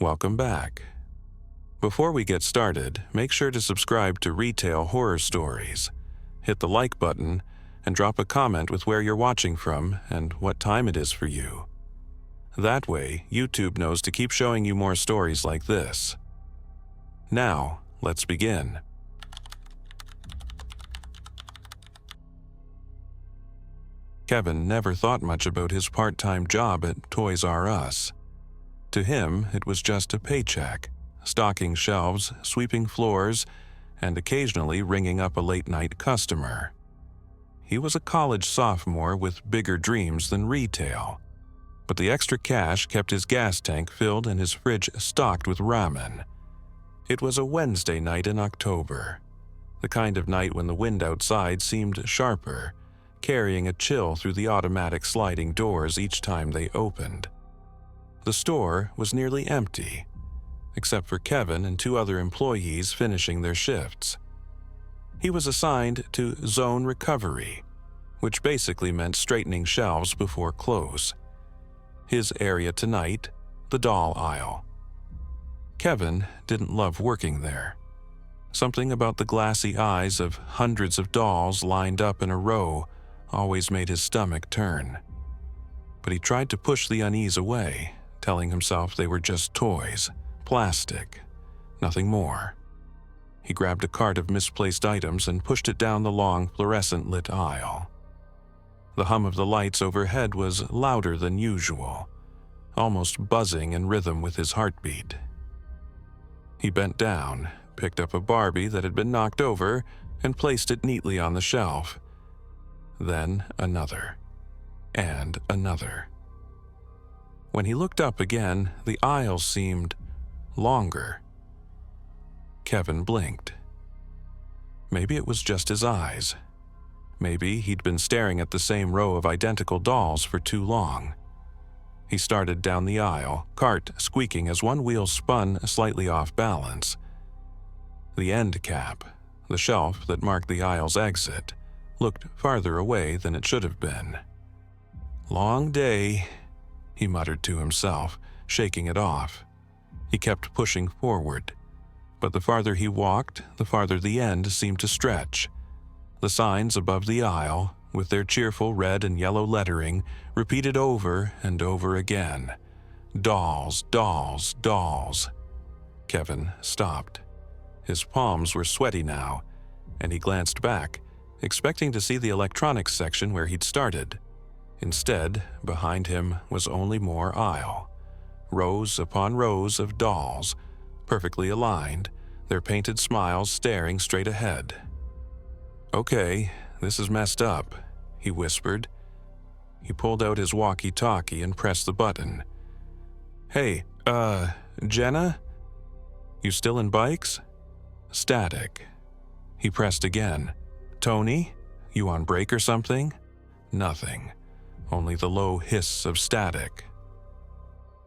Welcome back. Before we get started, make sure to subscribe to Retail Horror Stories. Hit the like button and drop a comment with where you're watching from and what time it is for you. That way, YouTube knows to keep showing you more stories like this. Now, let's begin. Kevin never thought much about his part-time job at Toys R Us. To him, it was just a paycheck, stocking shelves, sweeping floors, and occasionally ringing up a late-night customer. He was a college sophomore with bigger dreams than retail, but the extra cash kept his gas tank filled and his fridge stocked with ramen. It was a Wednesday night in October, the kind of night when the wind outside seemed sharper, carrying a chill through the automatic sliding doors each time they opened. The store was nearly empty, except for Kevin and two other employees finishing their shifts. He was assigned to Zone Recovery, which basically meant straightening shelves before close. His area tonight, the doll aisle. Kevin didn't love working there. Something about the glassy eyes of hundreds of dolls lined up in a row always made his stomach turn. But he tried to push the unease away, telling himself they were just toys, plastic, nothing more. He grabbed a cart of misplaced items and pushed it down the long, fluorescent-lit aisle. The hum of the lights overhead was louder than usual, almost buzzing in rhythm with his heartbeat. He bent down, picked up a Barbie that had been knocked over, and placed it neatly on the shelf. Then another, and another. When he looked up again, the aisle seemed longer. Kevin blinked. Maybe it was just his eyes. Maybe he'd been staring at the same row of identical dolls for too long. He started down the aisle, cart squeaking as one wheel spun slightly off balance. The end cap, the shelf that marked the aisle's exit, looked farther away than it should have been. Long day, he muttered to himself, shaking it off. He kept pushing forward, but the farther he walked, the farther the end seemed to stretch. The signs above the aisle, with their cheerful red and yellow lettering, repeated over and over again. Dolls, dolls, dolls. Kevin stopped. His palms were sweaty now, and he glanced back, expecting to see the electronics section where he'd started. Instead, behind him was only more aisle. Rows upon rows of dolls, perfectly aligned, their painted smiles staring straight ahead. "Okay, this is messed up," he whispered. He pulled out his walkie-talkie and pressed the button. "Hey, Jenna? You still in bikes?" Static. He pressed again. "Tony? You on break or something?" Nothing. Only the low hiss of static.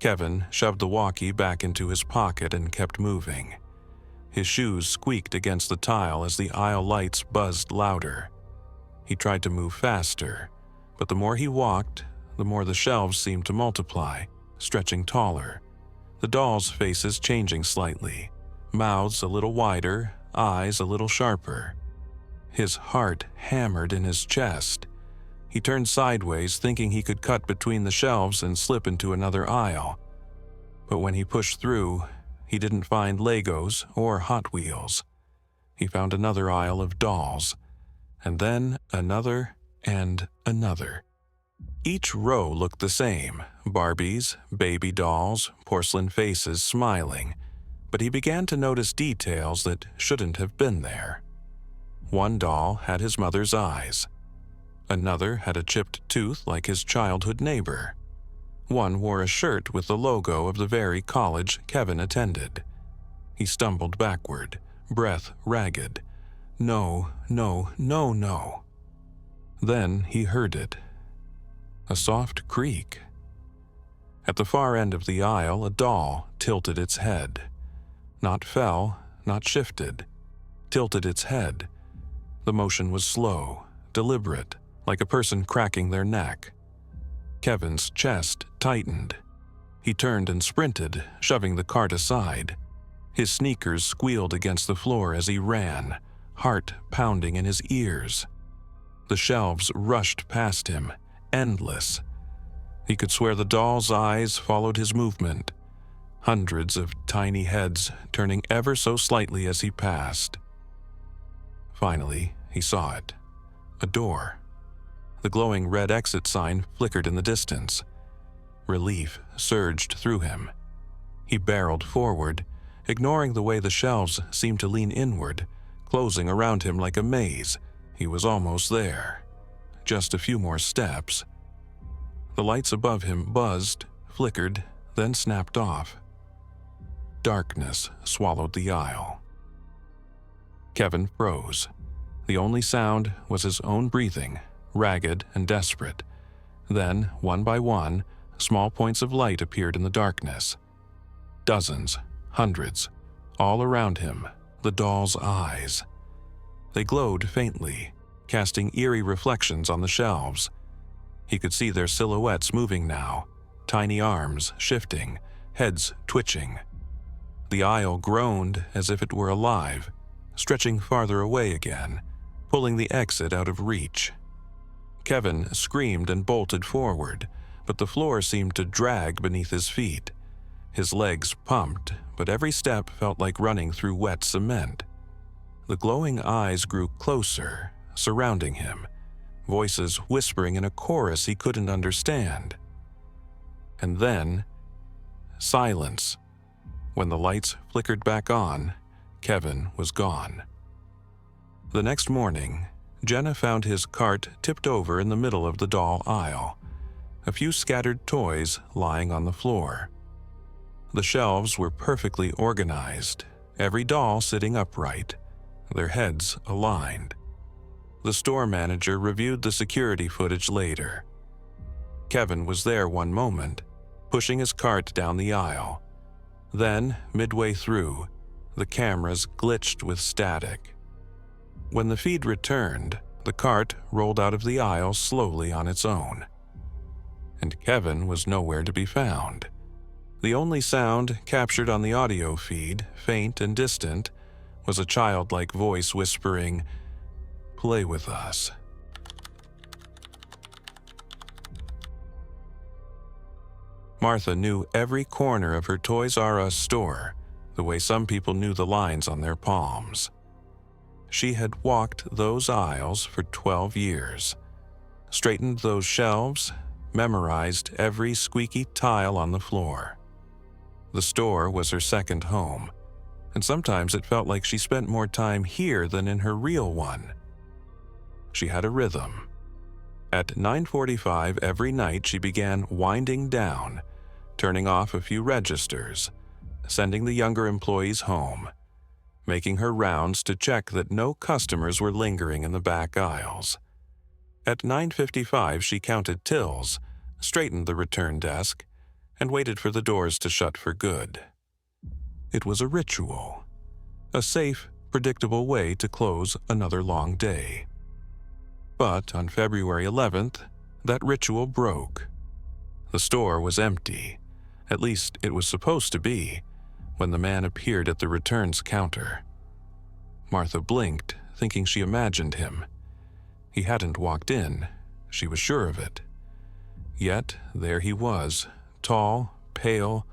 Kevin shoved the walkie back into his pocket and kept moving. His shoes squeaked against the tile as the aisle lights buzzed louder. He tried to move faster, but the more he walked, the more the shelves seemed to multiply, stretching taller. The dolls' faces changing slightly, mouths a little wider, eyes a little sharper. His heart hammered in his chest. He turned sideways, thinking he could cut between the shelves and slip into another aisle. But when he pushed through, he didn't find Legos or Hot Wheels. He found another aisle of dolls, and then another and another. Each row looked the same: Barbies, baby dolls, porcelain faces smiling, but he began to notice details that shouldn't have been there. One doll had his mother's eyes. Another had a chipped tooth like his childhood neighbor. One wore a shirt with the logo of the very college Kevin attended. He stumbled backward, breath ragged. No, no, no, no. Then he heard it. A soft creak. At the far end of the aisle, a doll tilted its head. Not fell, not shifted. Tilted its head. The motion was slow, deliberate, like a person cracking their neck. Kevin's chest tightened. He turned and sprinted, shoving the cart aside. His sneakers squealed against the floor as he ran, heart pounding in his ears. The shelves rushed past him, endless. He could swear the doll's eyes followed his movement, hundreds of tiny heads turning ever so slightly as he passed. Finally, he saw it. A door. The glowing red exit sign flickered in the distance. Relief surged through him. He barreled forward, ignoring the way the shelves seemed to lean inward, closing around him like a maze. He was almost there. Just a few more steps. The lights above him buzzed, flickered, then snapped off. Darkness swallowed the aisle. Kevin froze. The only sound was his own breathing, ragged and desperate. Then, one by one, small points of light appeared in the darkness. Dozens, hundreds, all around him, the doll's eyes. They glowed faintly, casting eerie reflections on the shelves. He could see their silhouettes moving now, tiny arms shifting, heads twitching. The aisle groaned as if it were alive, stretching farther away again, pulling the exit out of reach. Kevin screamed and bolted forward, but the floor seemed to drag beneath his feet. His legs pumped, but every step felt like running through wet cement. The glowing eyes grew closer, surrounding him, voices whispering in a chorus he couldn't understand. And then, silence. When the lights flickered back on, Kevin was gone. The next morning, Jenna found his cart tipped over in the middle of the doll aisle, a few scattered toys lying on the floor. The shelves were perfectly organized, every doll sitting upright, their heads aligned. The store manager reviewed the security footage later. Kevin was there one moment, pushing his cart down the aisle. Then, midway through, the cameras glitched with static. When the feed returned, the cart rolled out of the aisle slowly on its own. And Kevin was nowhere to be found. The only sound captured on the audio feed, faint and distant, was a childlike voice whispering, "Play with us." Martha knew every corner of her Toys R Us store, the way some people knew the lines on their palms. She had walked those aisles for 12 years, straightened those shelves, memorized every squeaky tile on the floor. The store was her second home, and sometimes it felt like she spent more time here than in her real one. She had a rhythm. At 9:45 every night she began winding down, turning off a few registers, sending the younger employees home, making her rounds to check that no customers were lingering in the back aisles. At 9:55 she counted tills, straightened the return desk, and waited for the doors to shut for good. It was a ritual, a safe, predictable way to close another long day. But on February 11th, that ritual broke. The store was empty, at least it was supposed to be, when the man appeared at the returns counter. Martha blinked, thinking she imagined him. He hadn't walked in, she was sure of it. Yet there he was, tall, pale,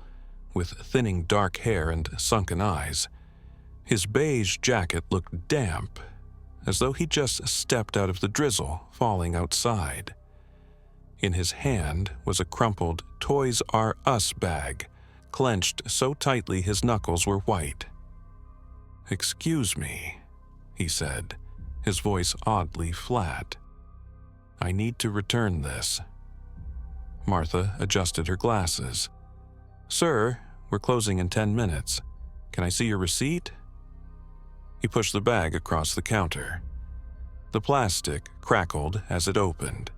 with thinning dark hair and sunken eyes. His beige jacket looked damp, as though he just stepped out of the drizzle falling outside. In his hand was a crumpled Toys R Us bag, clenched so tightly his knuckles were white. "Excuse me," he said, his voice oddly flat. "I need to return this." Martha adjusted her glasses. "Sir, we're closing in 10 minutes. Can I see your receipt?" He pushed the bag across the counter. The plastic crackled as it opened.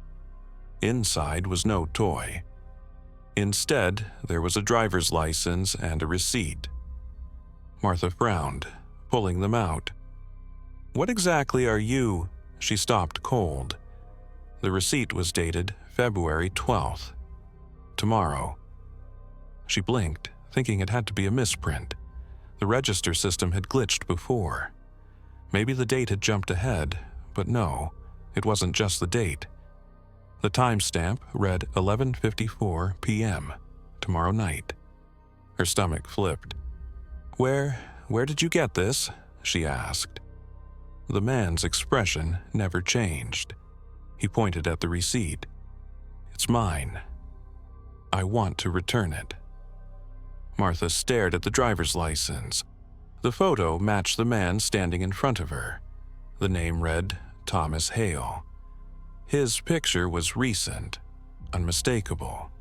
Inside was no toy. Instead, there was a driver's license and a receipt. Martha frowned, pulling them out. "What exactly are you?" She stopped cold. The receipt was dated February 12th. Tomorrow. She blinked, thinking it had to be a misprint. The register system had glitched before. Maybe the date had jumped ahead, but no, it wasn't just the date. The timestamp read 11:54 p.m., tomorrow night. Her stomach flipped. Where did you get this?" she asked. The man's expression never changed. He pointed at the receipt. "It's mine. I want to return it." Martha stared at the driver's license. The photo matched the man standing in front of her. The name read Thomas Hale. His picture was recent, unmistakable.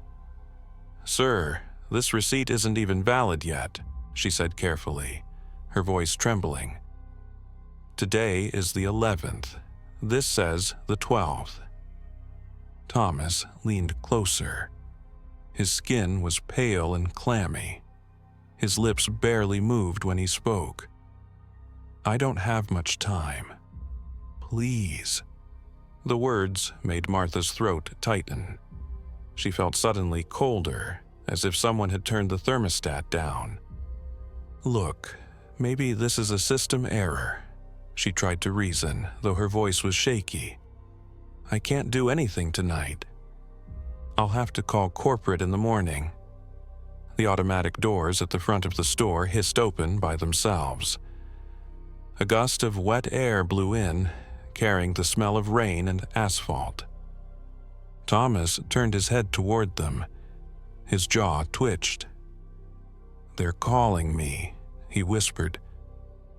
"Sir, this receipt isn't even valid yet," she said carefully, her voice trembling. "Today is the 11th. This says the 12th. Thomas leaned closer. His skin was pale and clammy. His lips barely moved when he spoke. "I don't have much time. Please." The words made Martha's throat tighten. She felt suddenly colder, as if someone had turned the thermostat down. "Look, maybe this is a system error," she tried to reason, though her voice was shaky. "I can't do anything tonight. I'll have to call corporate in the morning." The automatic doors at the front of the store hissed open by themselves. A gust of wet air blew in, carrying the smell of rain and asphalt. Thomas turned his head toward them. His jaw twitched. "They're calling me," he whispered.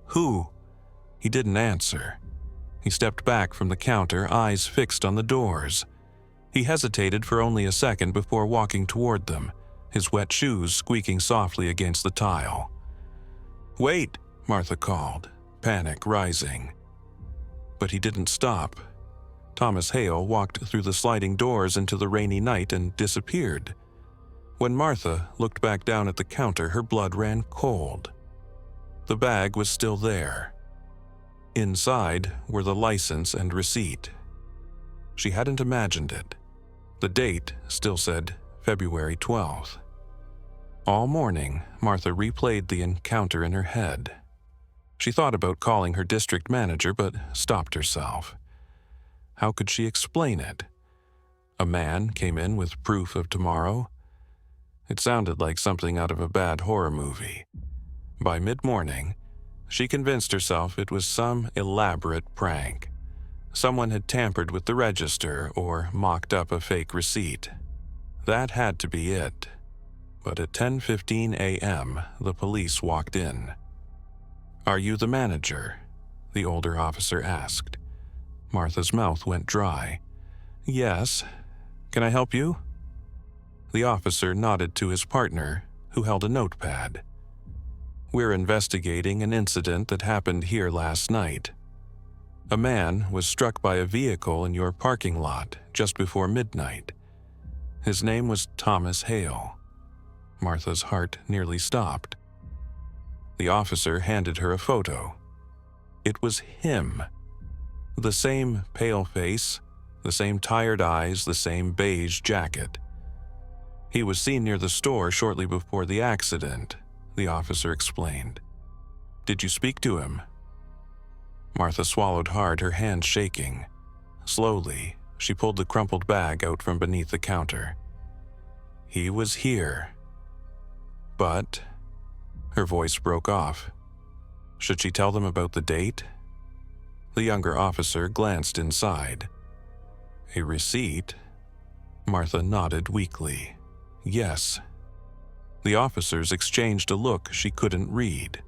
"Who?" He didn't answer. He stepped back from the counter, eyes fixed on the doors. He hesitated for only a second before walking toward them, his wet shoes squeaking softly against the tile. "Wait," Martha called, panic rising. But he didn't stop. Thomas Hale walked through the sliding doors into the rainy night and disappeared. When Martha looked back down at the counter, her blood ran cold. The bag was still there. Inside were the license and receipt. She hadn't imagined it. The date still said February 12th. All morning, Martha replayed the encounter in her head. She thought about calling her district manager, but stopped herself. How could she explain it? A man came in with proof of tomorrow? It sounded like something out of a bad horror movie. By mid-morning, she convinced herself it was some elaborate prank. Someone had tampered with the register or mocked up a fake receipt. That had to be it. But at 10:15 a.m., the police walked in. "Are you the manager?" the older officer asked. Martha's mouth went dry. "Yes. Can I help you?" The officer nodded to his partner, who held a notepad. "We're investigating an incident that happened here last night. A man was struck by a vehicle in your parking lot just before midnight. His name was Thomas Hale." Martha's heart nearly stopped. The officer handed her a photo. It was him. The same pale face, the same tired eyes, the same beige jacket. He was seen near the store shortly before the accident, the officer explained. "Did you speak to him?" Martha swallowed hard, her hands shaking. Slowly, she pulled the crumpled bag out from beneath the counter. "He was here. But..." Her voice broke off. Should she tell them about the date? The younger officer glanced inside. "A receipt?" Martha nodded weakly. "Yes." The officers exchanged a look she couldn't read.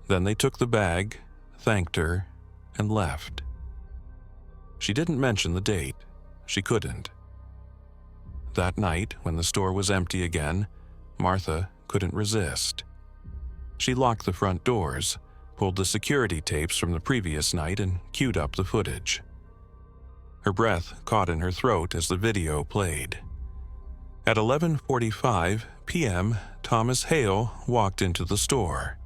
Then they took the bag, thanked her, and left. She didn't mention the date. She couldn't. That night, when the store was empty again, Martha couldn't resist. She locked the front doors, pulled the security tapes from the previous night, and queued up the footage. Her breath caught in her throat as the video played. At 11:45 p.m., Thomas Hale walked into the store.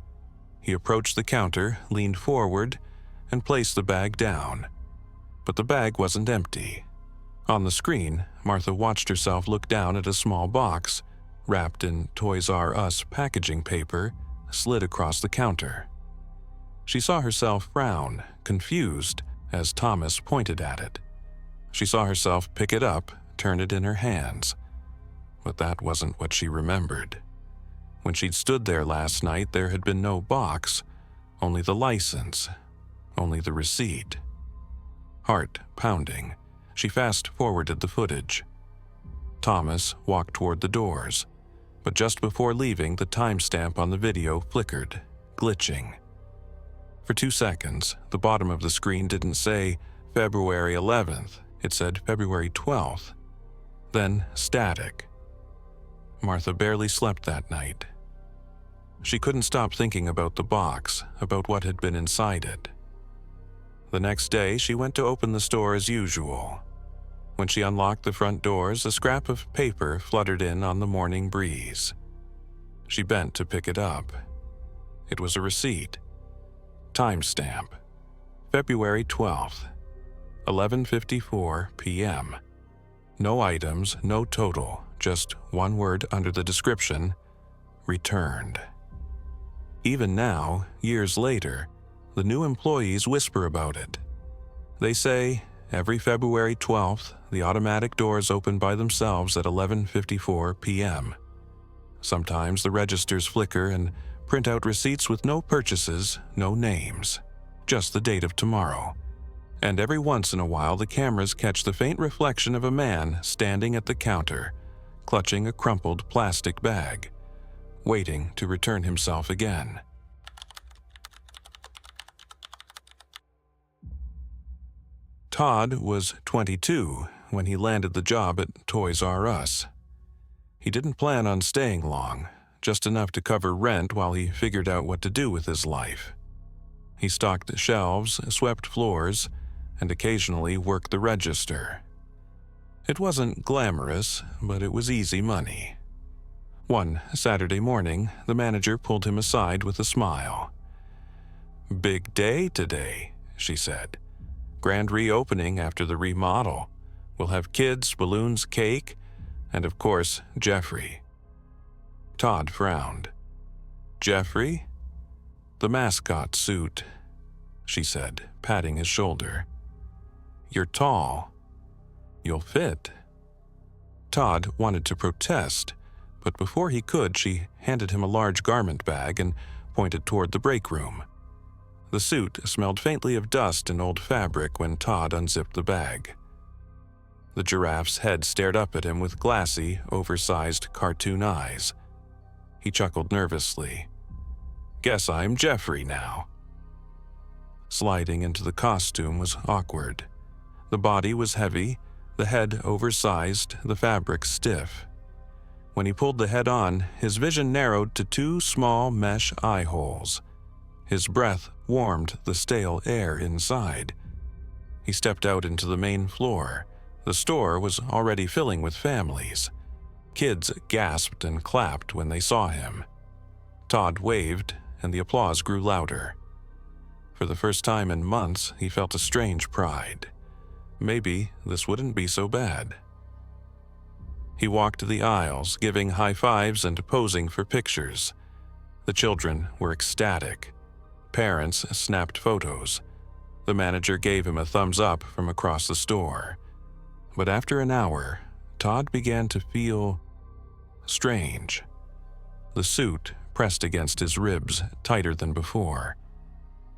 He approached the counter, leaned forward, and placed the bag down. But the bag wasn't empty. On the screen, Martha watched herself look down at a small box, wrapped in Toys R Us packaging paper, slid across the counter. She saw herself frown, confused, as Thomas pointed at it. She saw herself pick it up, turn it in her hands. But that wasn't what she remembered. When she'd stood there last night, there had been no box, only the license, only the receipt. Heart pounding, she fast-forwarded the footage. Thomas walked toward the doors, but just before leaving, the timestamp on the video flickered, glitching. For 2 seconds, the bottom of the screen didn't say February 11th, it said February 12th. Then static. Martha barely slept that night. She couldn't stop thinking about the box, about what had been inside it. The next day, she went to open the store as usual. When she unlocked the front doors, a scrap of paper fluttered in on the morning breeze. She bent to pick it up. It was a receipt. Timestamp: February 12th, 11:54 p.m. No items, no total, just one word under the description: returned. Even now, years later, the new employees whisper about it. They say, every February 12th, the automatic doors open by themselves at 11:54 p.m. Sometimes the registers flicker and print out receipts with no purchases, no names, just the date of tomorrow. And every once in a while, the cameras catch the faint reflection of a man standing at the counter, clutching a crumpled plastic bag, waiting to return himself again. Todd was 22 when he landed the job at Toys R Us. He didn't plan on staying long, just enough to cover rent while he figured out what to do with his life. He stocked shelves, swept floors, and occasionally worked the register. It wasn't glamorous, but it was easy money. One Saturday morning, the manager pulled him aside with a smile. "Big day today," she said. "Grand reopening after the remodel. We'll have kids, balloons, cake, and of course, Geoffrey." Todd frowned. "Geoffrey?" "The mascot suit," she said, patting his shoulder. "You're tall. You'll fit." Todd wanted to protest, but before he could, she handed him a large garment bag and pointed toward the break room. The suit smelled faintly of dust and old fabric when Todd unzipped the bag. The giraffe's head stared up at him with glassy, oversized cartoon eyes. He chuckled nervously. "Guess I'm Geoffrey now." Sliding into the costume was awkward. The body was heavy, the head oversized, the fabric stiff. When he pulled the head on, his vision narrowed to 2 small mesh eye holes. His breath warmed the stale air inside. He stepped out into the main floor. The store was already filling with families. Kids gasped and clapped when they saw him. Todd waved, and the applause grew louder. For the first time in months, he felt a strange pride. Maybe this wouldn't be so bad. He walked the aisles, giving high fives and posing for pictures. The children were ecstatic. Parents snapped photos. The manager gave him a thumbs up from across the store. But after an hour, Todd began to feel strange. The suit pressed against his ribs tighter than before.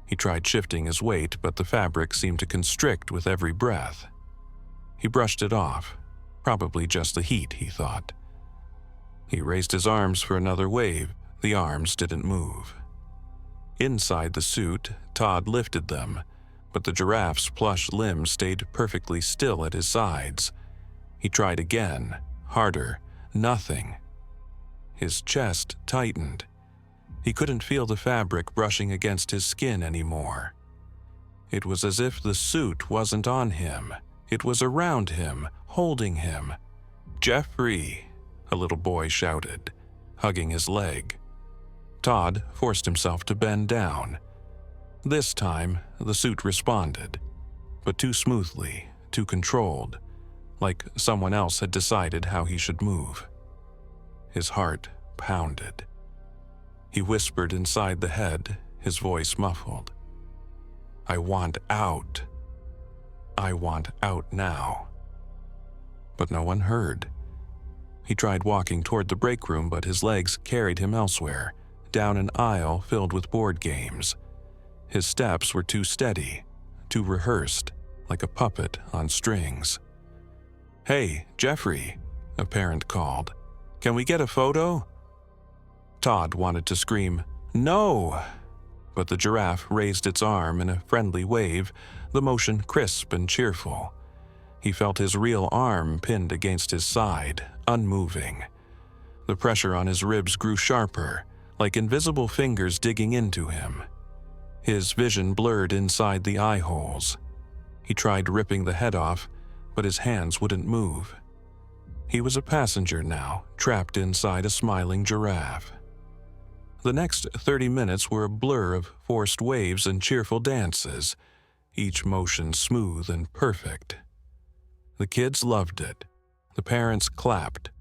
He tried shifting his weight, but the fabric seemed to constrict with every breath. He brushed it off. Probably just the heat, he thought. He raised his arms for another wave. The arms didn't move. Inside the suit, Todd lifted them, but the giraffe's plush limbs stayed perfectly still at his sides. He tried again, harder, nothing. His chest tightened. He couldn't feel the fabric brushing against his skin anymore. It was as if the suit wasn't on him. It was around him, holding him. "Geoffrey!" a little boy shouted, hugging his leg. Todd forced himself to bend down. This time, the suit responded, but too smoothly, too controlled, like someone else had decided how he should move. His heart pounded. He whispered inside the head, his voice muffled. "I want out. I want out now." But no one heard. He tried walking toward the break room, but his legs carried him elsewhere, down an aisle filled with board games. His steps were too steady, too rehearsed, like a puppet on strings. "Hey, Geoffrey," a parent called. "Can we get a photo?" Todd wanted to scream, "No!" But the giraffe raised its arm in a friendly wave, the motion crisp and cheerful. He felt his real arm pinned against his side, unmoving. The pressure on his ribs grew sharper, like invisible fingers digging into him. His vision blurred inside the eye holes. He tried ripping the head off, but his hands wouldn't move. He was a passenger now, trapped inside a smiling giraffe. The next 30 minutes were a blur of forced waves and cheerful dances, each motion smooth and perfect. The kids loved it. The parents clapped.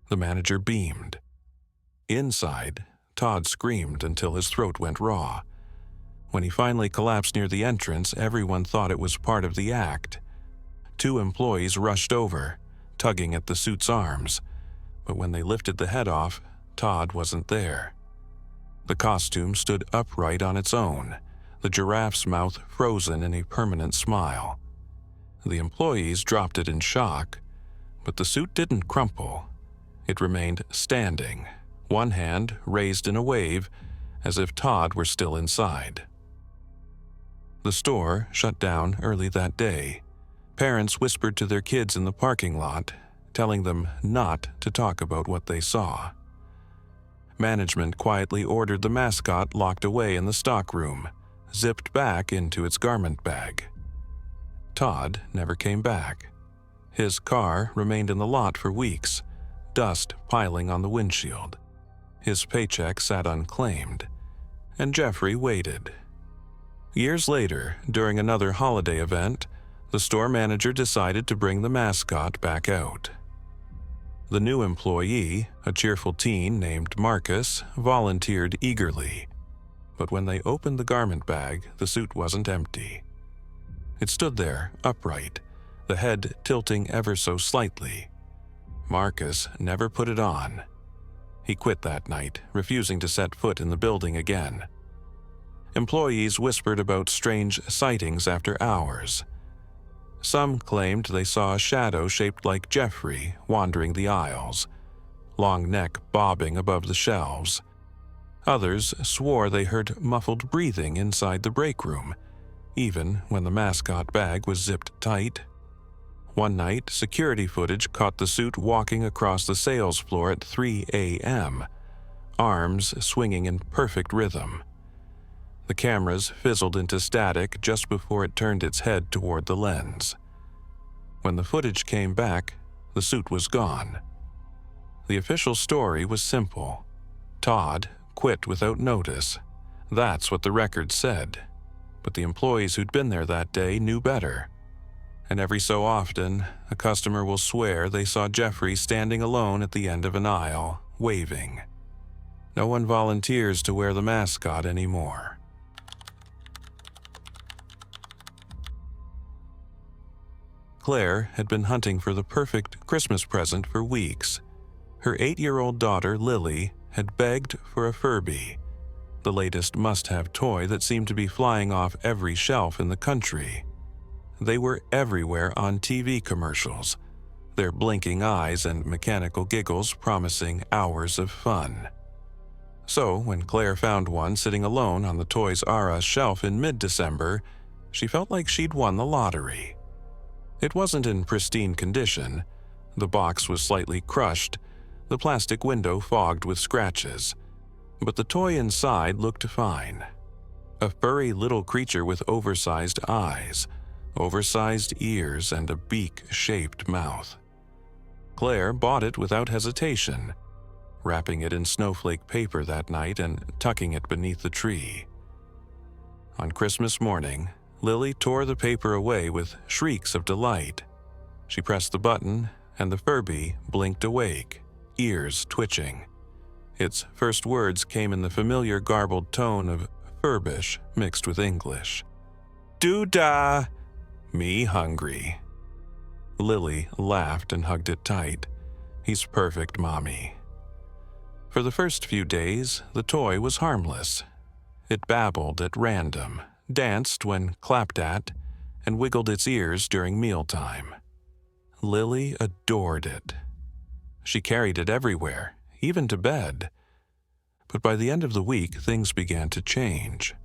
The manager beamed. Inside, Todd screamed until his throat went raw. When he finally collapsed near the entrance, everyone thought it was part of the act. 2 employees rushed over, tugging at the suit's arms, but when they lifted the head off, Todd wasn't there. The costume stood upright on its own, the giraffe's mouth frozen in a permanent smile. The employees dropped it in shock, but the suit didn't crumple. It remained standing, one hand raised in a wave, as if Todd were still inside. The store shut down early that day. Parents whispered to their kids in the parking lot, telling them not to talk about what they saw. Management quietly ordered the mascot locked away in the stockroom, zipped back into its garment bag. Todd never came back. His car remained in the lot for weeks, dust piling on the windshield. His paycheck sat unclaimed, and Geoffrey waited. Years later, during another holiday event, the store manager decided to bring the mascot back out. The new employee, a cheerful teen named Marcus, volunteered eagerly. But when they opened the garment bag, the suit wasn't empty. It stood there, upright, the head tilting ever so slightly. Marcus never put it on. He quit that night, refusing to set foot in the building again. Employees whispered about strange sightings after hours. Some claimed they saw a shadow shaped like Geoffrey wandering the aisles, long neck bobbing above the shelves. Others swore they heard muffled breathing inside the break room, even when the mascot bag was zipped tight. One night, security footage caught the suit walking across the sales floor at 3 a.m., arms swinging in perfect rhythm. The cameras fizzled into static just before it turned its head toward the lens. When the footage came back, the suit was gone. The official story was simple. Todd quit without notice. That's what the record said. But the employees who'd been there that day knew better. And every so often, a customer will swear they saw Geoffrey standing alone at the end of an aisle, waving. No one volunteers to wear the mascot anymore. Claire had been hunting for the perfect Christmas present for weeks. Her 8-year-old daughter, Lily, had begged for a Furby, the latest must-have toy that seemed to be flying off every shelf in the country. They were everywhere on TV commercials, their blinking eyes and mechanical giggles promising hours of fun. So, when Claire found one sitting alone on the Toys R Us shelf in mid-December, she felt like she'd won the lottery. It wasn't in pristine condition. The box was slightly crushed, the plastic window fogged with scratches, but the toy inside looked fine. A furry little creature with oversized eyes, oversized ears, and a beak-shaped mouth. Claire bought it without hesitation, wrapping it in snowflake paper that night and tucking it beneath the tree. On Christmas morning, Lily tore the paper away with shrieks of delight. She pressed the button, and the Furby blinked awake, ears twitching. Its first words came in the familiar garbled tone of Furbish mixed with English. "Doo-dah! Me hungry." Lily laughed and hugged it tight. "He's perfect, Mommy." For the first few days, the toy was harmless. It babbled at random, danced when clapped at, and wiggled its ears during mealtime. Lily adored it. She carried it everywhere, even to bed. But by the end of the week, things began to change.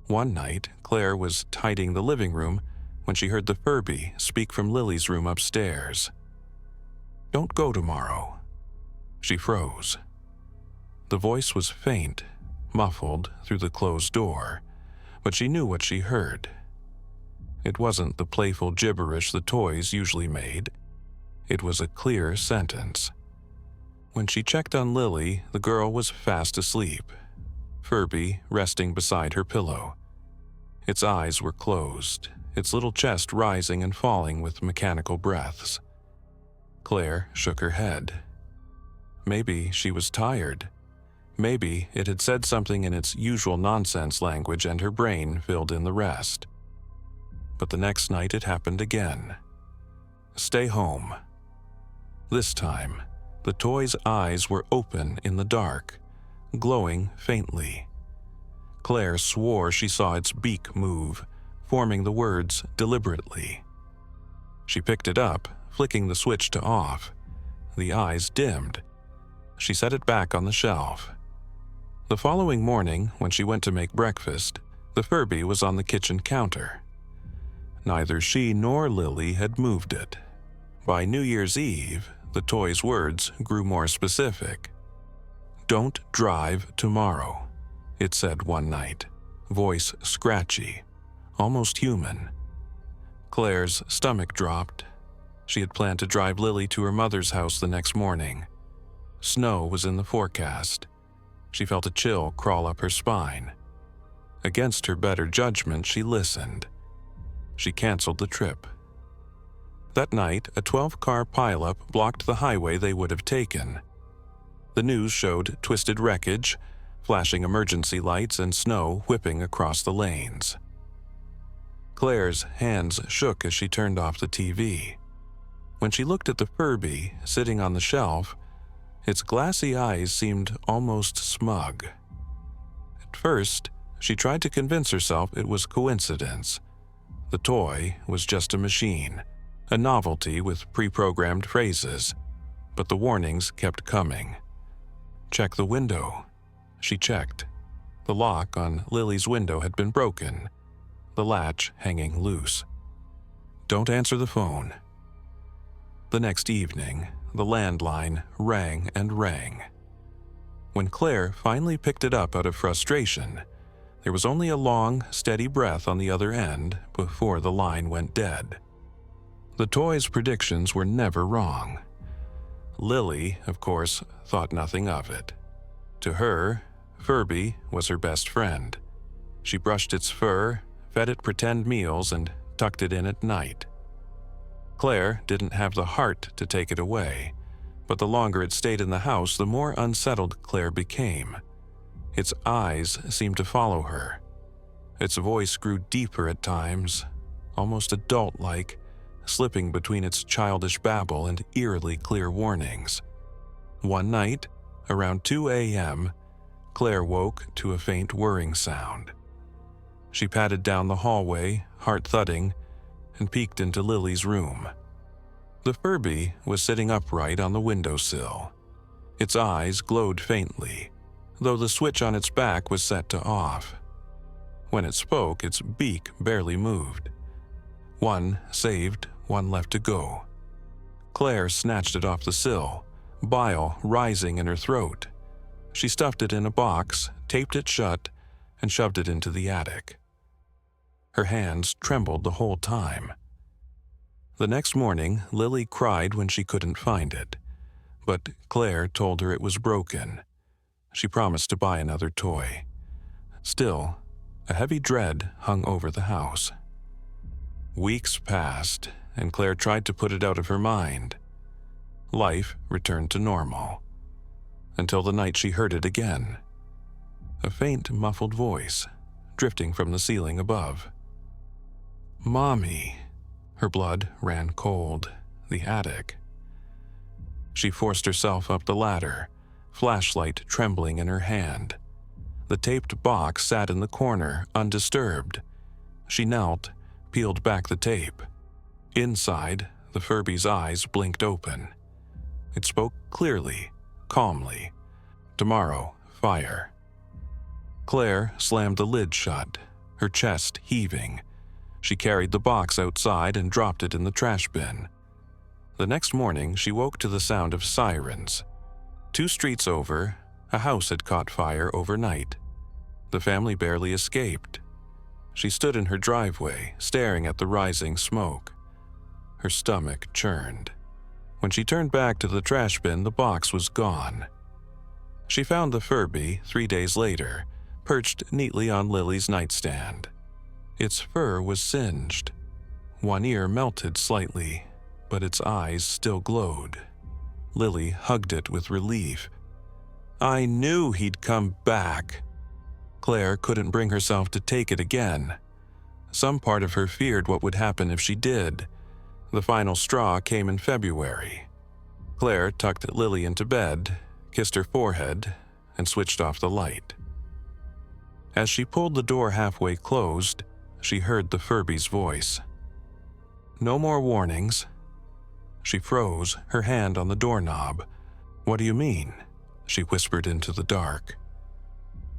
One night, Claire was tidying the living room when she heard the Furby speak from Lily's room upstairs. "Don't go tomorrow." She froze. The voice was faint, muffled through the closed door, but she knew what she heard. It wasn't the playful gibberish the toys usually made. It was a clear sentence. When she checked on Lily, the girl was fast asleep, Furby resting beside her pillow. Its eyes were closed, its little chest rising and falling with mechanical breaths. Claire shook her head. Maybe she was tired. Maybe it had said something in its usual nonsense language and her brain filled in the rest. But the next night it happened again. "Stay home." This time, the toy's eyes were open in the dark, glowing faintly. Claire swore she saw its beak move, forming the words deliberately. She picked it up, flicking the switch to off. The eyes dimmed. She set it back on the shelf. The following morning, when she went to make breakfast, the Furby was on the kitchen counter. Neither she nor Lily had moved it. By New Year's Eve, the toy's words grew more specific. "Don't drive tomorrow," it said one night, voice scratchy, almost human. Claire's stomach dropped. She had planned to drive Lily to her mother's house the next morning. Snow was in the forecast. She felt a chill crawl up her spine. Against her better judgment, she listened. She canceled the trip. That night, a 12-car pileup blocked the highway they would have taken. The news showed twisted wreckage, flashing emergency lights, and snow whipping across the lanes. Claire's hands shook as she turned off the TV. When she looked at the Furby sitting on the shelf, its glassy eyes seemed almost smug. At first, she tried to convince herself it was coincidence. The toy was just a machine, a novelty with pre-programmed phrases, but the warnings kept coming. "Check the window." She checked. The lock on Lily's window had been broken, the latch hanging loose. "Don't answer the phone." The next evening, the landline rang and rang. When Claire finally picked it up out of frustration, there was only a long, steady breath on the other end before the line went dead. The toy's predictions were never wrong. Lily, of course, thought nothing of it. To her, Furby was her best friend. She brushed its fur, fed it pretend meals, and tucked it in at night. Claire didn't have the heart to take it away, but the longer it stayed in the house, the more unsettled Claire became. Its eyes seemed to follow her. Its voice grew deeper at times, almost adult-like, slipping between its childish babble and eerily clear warnings. One night, around 2 a.m., Claire woke to a faint whirring sound. She padded down the hallway, heart thudding, and peeked into Lily's room. The Furby was sitting upright on the windowsill. Its eyes glowed faintly, though the switch on its back was set to off. When it spoke, its beak barely moved. One saved, one left to go. Claire snatched it off the sill, bile rising in her throat. She stuffed it in a box, taped it shut, and shoved it into the attic. Her hands trembled the whole time. The next morning, Lily cried when she couldn't find it, but Claire told her it was broken. She promised to buy another toy. Still, a heavy dread hung over the house. Weeks passed, and Claire tried to put it out of her mind. life returned to normal. Until the night she heard it again. A faint, muffled voice, drifting from the ceiling above. "Mommy." Her blood ran cold. The attic. She forced herself up the ladder, flashlight trembling in her hand. The taped box sat in the corner, undisturbed. She knelt, peeled back the tape. Inside, the Furby's eyes blinked open. It spoke clearly, calmly. "Tomorrow, fire." Claire slammed the lid shut, her chest heaving. She carried the box outside and dropped it in the trash bin. The next morning, she woke to the sound of sirens. 2 streets over, a house had caught fire overnight. The family barely escaped. She stood in her driveway, staring at the rising smoke. Her stomach churned. When she turned back to the trash bin, the box was gone. She found the Furby 3 days later, perched neatly on Lily's nightstand. Its fur was singed. One ear melted slightly, but its eyes still glowed. Lily hugged it with relief. "I knew he'd come back." Claire couldn't bring herself to take it again. Some part of her feared what would happen if she did. The final straw came in February. Claire tucked Lily into bed, kissed her forehead, and switched off the light. As she pulled the door halfway closed, she heard the Furby's voice. "No more warnings." She froze, her hand on the doorknob. "What do you mean?" she whispered into the dark.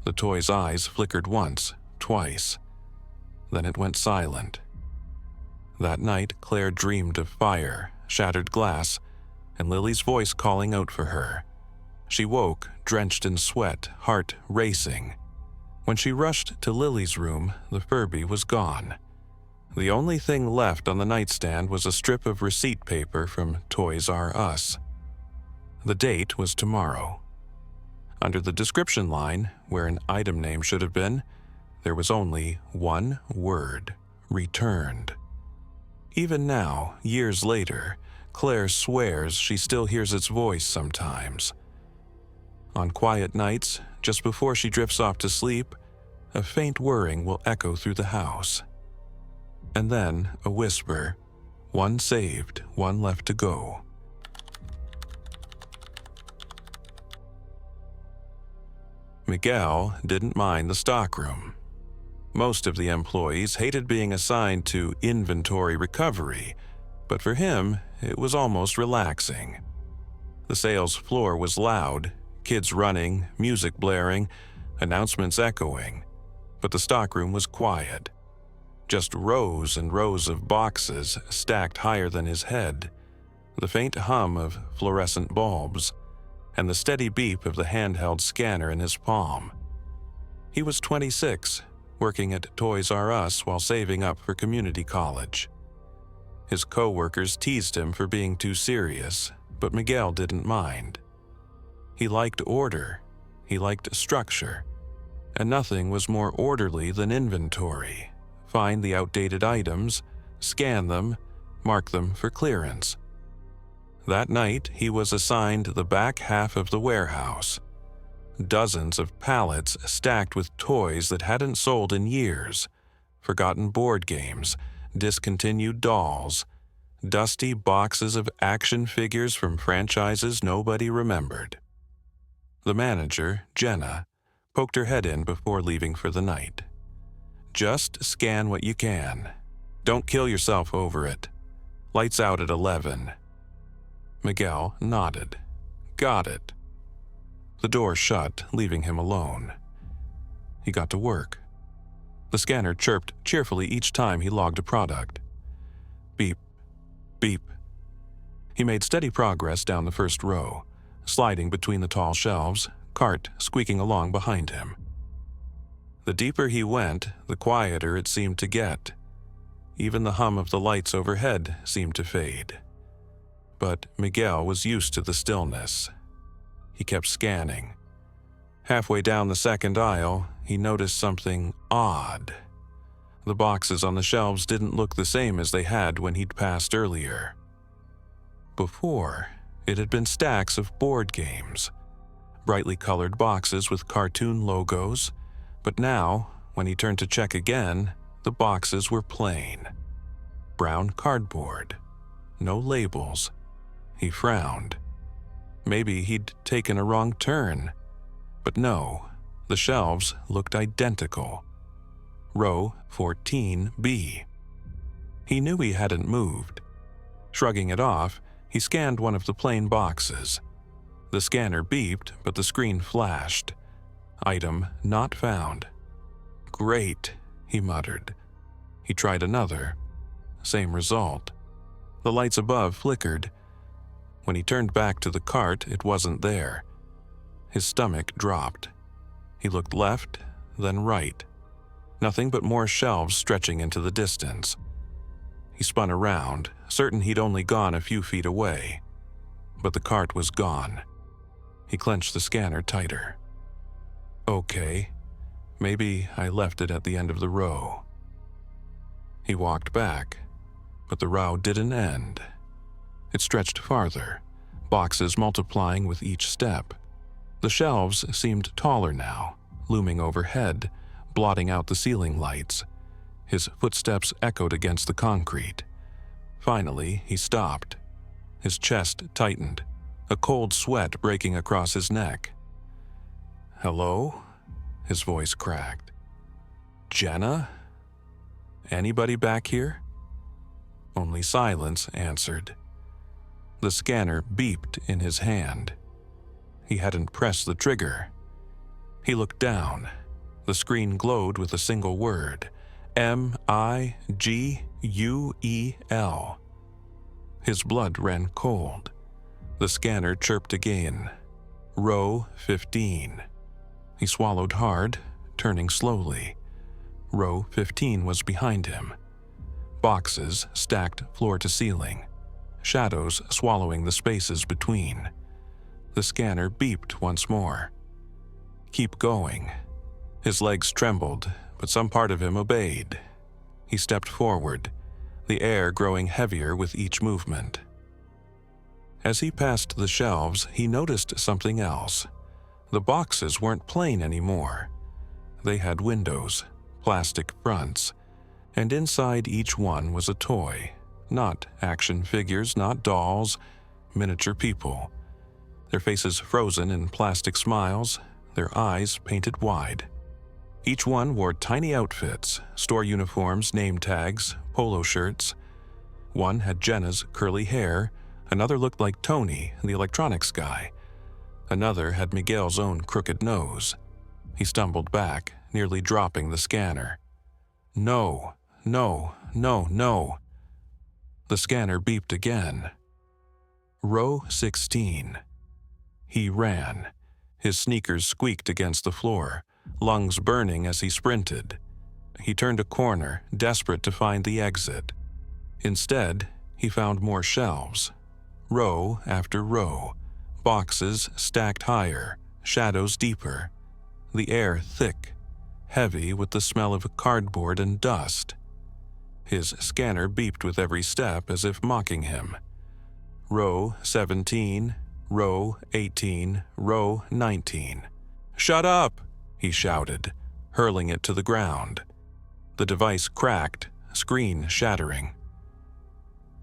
The toy's eyes flickered once, twice. Then it went silent. That night, Claire dreamed of fire, shattered glass, and Lily's voice calling out for her. She woke, drenched in sweat, heart racing. When she rushed to Lily's room, the Furby was gone. The only thing left on the nightstand was a strip of receipt paper from Toys R Us. The date was tomorrow. Under the description line, where an item name should have been, there was only one word: returned. Even now, years later, Claire swears she still hears its voice sometimes. On quiet nights, just before she drifts off to sleep, a faint whirring will echo through the house. And then a whisper, "One saved, one left to go." Miguel didn't mind the stockroom. Most of the employees hated being assigned to inventory recovery, but for him, it was almost relaxing. The sales floor was loud, kids running, music blaring, announcements echoing, but the stockroom was quiet. Just rows and rows of boxes stacked higher than his head, the faint hum of fluorescent bulbs, and the steady beep of the handheld scanner in his palm. He was 26, working at Toys R Us while saving up for community college. His co-workers teased him for being too serious, but Miguel didn't mind. He liked order, he liked structure, and nothing was more orderly than inventory. Find the outdated items, scan them, mark them for clearance. That night, he was assigned the back half of the warehouse. Dozens of pallets stacked with toys that hadn't sold in years, forgotten board games, discontinued dolls, dusty boxes of action figures from franchises nobody remembered. The manager, Jenna, poked her head in before leaving for the night. "Just scan what you can. Don't kill yourself over it. Lights out at 11. Miguel nodded. Got it. The door shut, leaving him alone. He got to work. The scanner chirped cheerfully each time he logged a product. Beep, beep. He made steady progress down the first row, sliding between the tall shelves, cart squeaking along behind him. The deeper he went, the quieter it seemed to get. Even the hum of the lights overhead seemed to fade. But Miguel was used to the stillness. He kept scanning. Halfway down the second aisle, he noticed something odd. The boxes on the shelves didn't look the same as they had when he'd passed earlier. Before, It had been stacks of board games, brightly colored boxes with cartoon logos, but now, when he turned to check again, the boxes were plain. Brown cardboard. No labels. He frowned. Maybe he'd taken a wrong turn. But no, the shelves looked identical. Row 14B. He knew he hadn't moved. Shrugging it off, he scanned one of the plain boxes. The scanner beeped, but the screen flashed. Item not found. Great, he muttered. He tried another. Same result. The lights above flickered. When he turned back to the cart, it wasn't there. His stomach dropped. He looked left, then right. Nothing but more shelves stretching into the distance. He spun around, certain he'd only gone a few feet away. But the cart was gone. He clenched the scanner tighter. Okay, maybe I left it at the end of the row. He walked back, but the row didn't end. It stretched farther, boxes multiplying with each step. The shelves seemed taller now, looming overhead, blotting out the ceiling lights. His footsteps echoed against the concrete. Finally, he stopped. His chest tightened, a cold sweat breaking across his neck. "Hello?" His voice cracked. "Jenna? Anybody back here?" Only silence answered. The scanner beeped in his hand. He hadn't pressed the trigger. He looked down. The screen glowed with a single word. MIGUEL. His blood ran cold. The scanner chirped again. Row 15. He swallowed hard, turning slowly. Row 15 was behind him. Boxes stacked floor to ceiling, shadows swallowing the spaces between. The scanner beeped once more. Keep going. His legs trembled, but some part of him obeyed. He stepped forward, the air growing heavier with each movement. As he passed the shelves, he noticed something else. The boxes weren't plain anymore. They had windows, plastic fronts, and inside each one was a toy. Not action figures, not dolls, miniature people. Their faces frozen in plastic smiles, their eyes painted wide. Each one wore tiny outfits, store uniforms, name tags, polo shirts. One had Jenna's curly hair, another looked like Tony, the electronics guy. Another had Miguel's own crooked nose. He stumbled back, nearly dropping the scanner. No, no, no, no. The scanner beeped again. Row 16. He ran. His sneakers squeaked against the floor, lungs burning as he sprinted. He turned a corner, desperate to find the exit. Instead, he found more shelves. Row after row, boxes stacked higher, shadows deeper. The air thick, heavy with the smell of cardboard and dust. His scanner beeped with every step as if mocking him. Row 17, row 18, row 19. "Shut up!" he shouted, hurling it to the ground. The device cracked, screen shattering.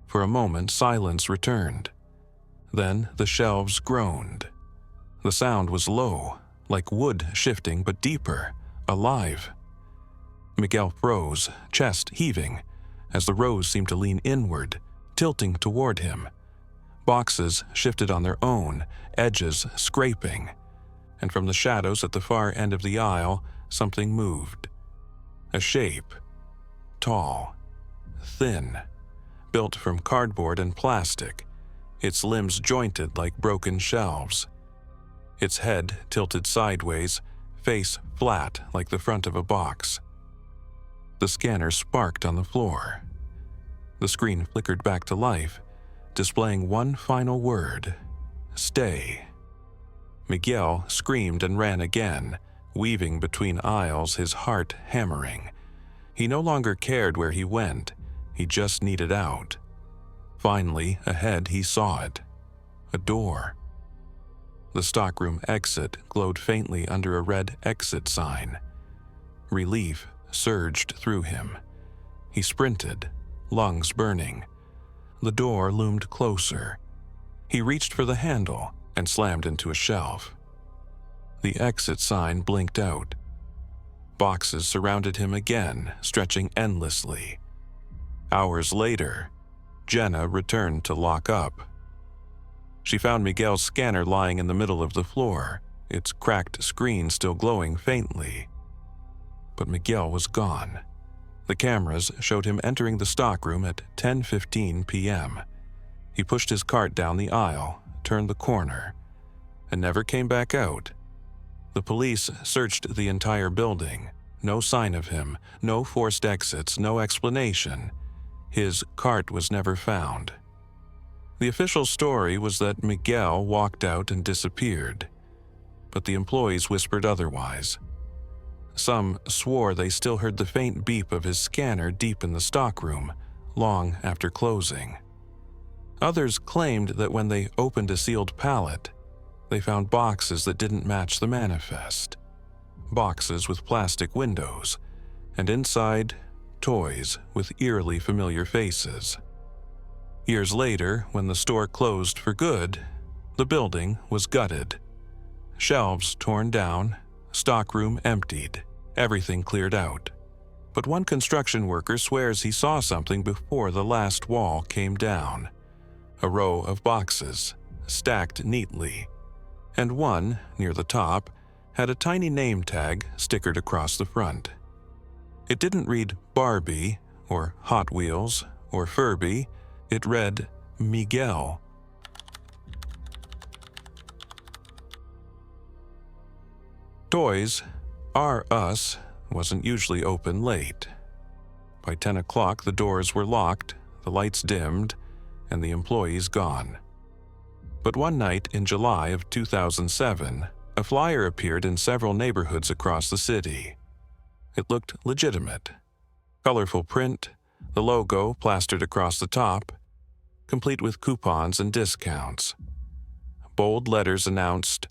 For a moment, silence returned. Then the shelves groaned. The sound was low, like wood shifting but deeper, alive. Miguel froze, chest heaving, as the rows seemed to lean inward, tilting toward him. Boxes shifted on their own, edges scraping. And from the shadows at the far end of the aisle, something moved. A shape. Tall. Thin. Built from cardboard and plastic, its limbs jointed like broken shelves. Its head tilted sideways, face flat like the front of a box. The scanner sparked on the floor. The screen flickered back to life, displaying one final word: stay. Miguel screamed and ran again, weaving between aisles, his heart hammering. He no longer cared where he went, he just needed out. Finally, ahead he saw it. A door. The stockroom exit glowed faintly under a red exit sign. Relief surged through him. He sprinted, lungs burning. The door loomed closer. He reached for the handle and slammed into a shelf. The exit sign blinked out. Boxes surrounded him again, stretching endlessly. Hours later, Jenna returned to lock up. She found Miguel's scanner lying in the middle of the floor, its cracked screen still glowing faintly. But Miguel was gone. The cameras showed him entering the stockroom at 10:15 p.m. He pushed his cart down the aisle, turned the corner, and never came back out. The police searched the entire building. No sign of him, no forced exits, no explanation. His cart was never found. The official story was that Miguel walked out and disappeared, but the employees whispered otherwise. Some swore they still heard the faint beep of his scanner deep in the stockroom, long after closing. Others claimed that when they opened a sealed pallet, they found boxes that didn't match the manifest. Boxes with plastic windows, and inside, toys with eerily familiar faces. Years later, when the store closed for good, the building was gutted. Shelves torn down, stockroom emptied, everything cleared out. But one construction worker swears he saw something before the last wall came down. A row of boxes, stacked neatly, and one, near the top, had a tiny name tag stickered across the front. It didn't read Barbie, or Hot Wheels, or Furby. It read Miguel. Toys R Us wasn't usually open late. By 10 o'clock, the doors were locked, the lights dimmed, and the employees gone. But one night in July of 2007, a flyer appeared in several neighborhoods across the city. It looked legitimate. Colorful print, the logo plastered across the top, complete with coupons and discounts. Bold letters announced,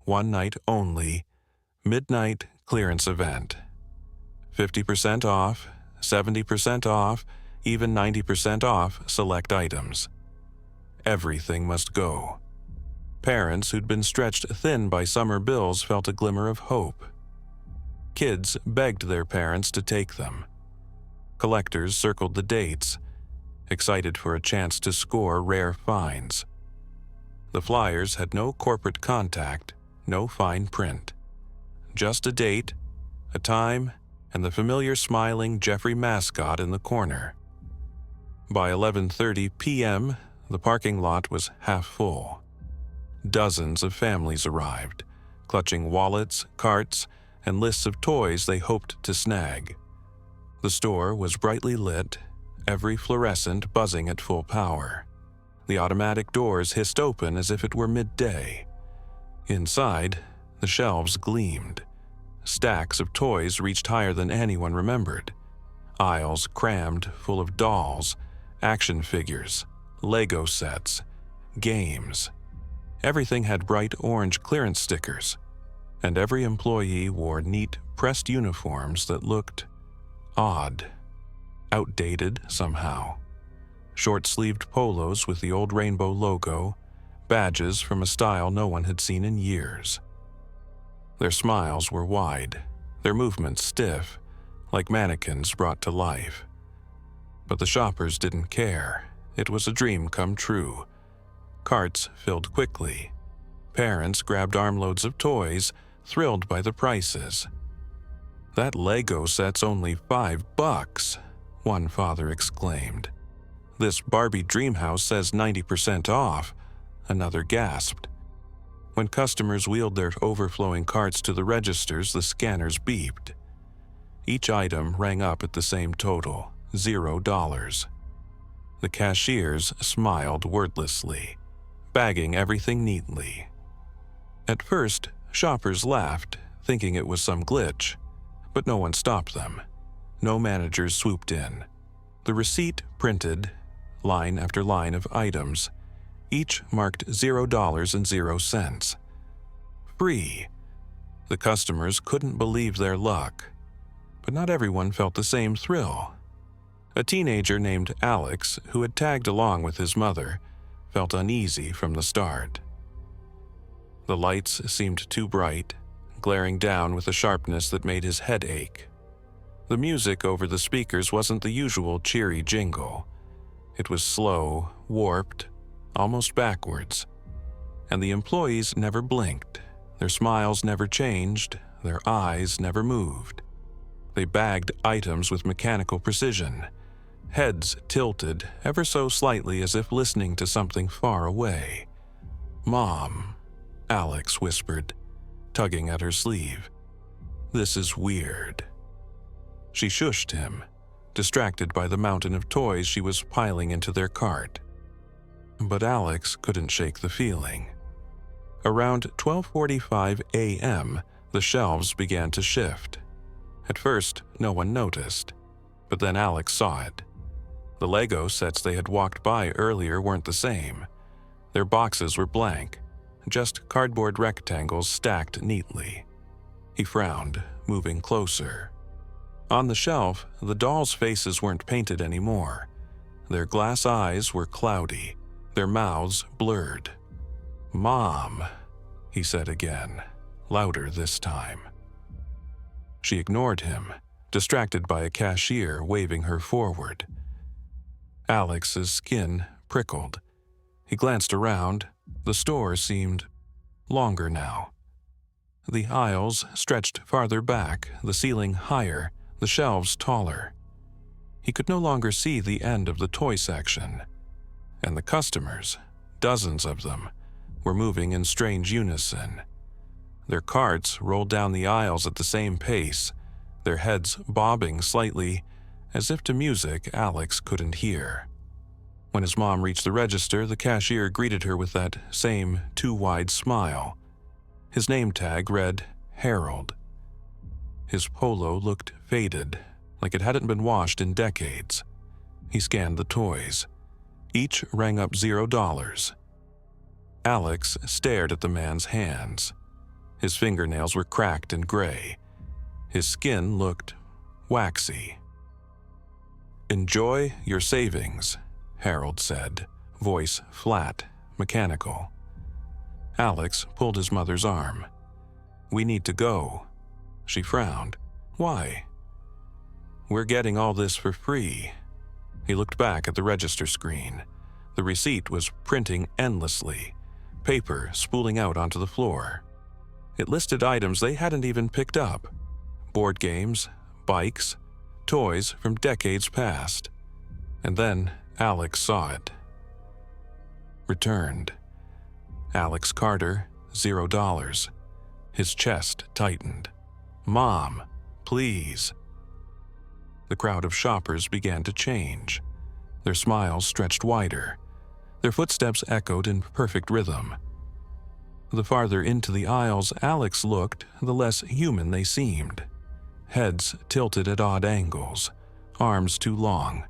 "One night only, midnight clearance event. 50% off, 70% off, even 90% off select items. Everything must go." Parents who'd been stretched thin by summer bills felt a glimmer of hope. Kids begged their parents to take them. Collectors circled the dates, excited for a chance to score rare finds. The flyers had no corporate contact, no fine print. Just a date, a time, and the familiar smiling Geoffrey Mascot in the corner. By 11:30 p.m., the parking lot was half full. Dozens of families arrived, clutching wallets, carts, and lists of toys they hoped to snag. The store was brightly lit, every fluorescent buzzing at full power. The automatic doors hissed open as if it were midday. Inside, the shelves gleamed. Stacks of toys reached higher than anyone remembered. Aisles crammed full of dolls, action figures, Lego sets, games. Everything had bright orange clearance stickers, and every employee wore neat, pressed uniforms that looked odd, outdated somehow. Short-sleeved polos with the old rainbow logo, badges from a style no one had seen in years. Their smiles were wide, their movements stiff, like mannequins brought to life. But the shoppers didn't care. It was a dream come true. Carts filled quickly. Parents grabbed armloads of toys, thrilled by the prices. "That Lego set's only $5, one father exclaimed. "This Barbie dream house says 90% off, another gasped. When customers wheeled their overflowing carts to the registers, the scanners beeped. Each item rang up at the same total, $0. The cashiers smiled wordlessly, bagging everything neatly. At first, shoppers laughed, thinking it was some glitch, but no one stopped them. No managers swooped in. The receipt printed, line after line of items, each marked $0.00. Free! The customers couldn't believe their luck. But not everyone felt the same thrill. A teenager named Alex, who had tagged along with his mother, felt uneasy from the start. The lights seemed too bright, glaring down with a sharpness that made his head ache. The music over the speakers wasn't the usual cheery jingle. It was slow, warped, almost backwards. And the employees never blinked. Their smiles never changed. Their eyes never moved. They bagged items with mechanical precision, heads tilted ever so slightly as if listening to something far away. "Mom," Alex whispered, tugging at her sleeve. "This is weird." She shushed him, distracted by the mountain of toys she was piling into their cart. But Alex couldn't shake the feeling. Around 12:45 a.m., the shelves began to shift. At first, no one noticed, but then Alex saw it. The Lego sets they had walked by earlier weren't the same. Their boxes were blank, just cardboard rectangles stacked neatly. He frowned, moving closer. On the shelf, the dolls' faces weren't painted anymore. Their glass eyes were cloudy, their mouths blurred. "Mom," he said again, louder this time. She ignored him, distracted by a cashier waving her forward. Alex's skin prickled. He glanced around. The store seemed longer now. The aisles stretched farther back, the ceiling higher, the shelves taller. He could no longer see the end of the toy section. And the customers, dozens of them, were moving in strange unison. Their carts rolled down the aisles at the same pace, their heads bobbing slightly, as if to music Alex couldn't hear. When his mom reached the register, the cashier greeted her with that same too-wide smile. His name tag read Harold. His polo looked faded, like it hadn't been washed in decades. He scanned the toys. Each rang up $0. Alex stared at the man's hands. His fingernails were cracked and gray. His skin looked waxy. "Enjoy your savings," Harold said, voice flat, mechanical. Alex pulled his mother's arm. "We need to go." She frowned. "Why?" "We're getting all this for free." He looked back at the register screen. The receipt was printing endlessly, paper spooling out onto the floor. It listed items they hadn't even picked up. Board games, bikes, toys from decades past. And then Alex saw it. Returned. Alex Carter, $0. His chest tightened. "Mom, please." The crowd of shoppers began to change. Their smiles stretched wider. Their footsteps echoed in perfect rhythm. The farther into the aisles Alex looked, the less human they seemed. Heads tilted at odd angles, arms too long,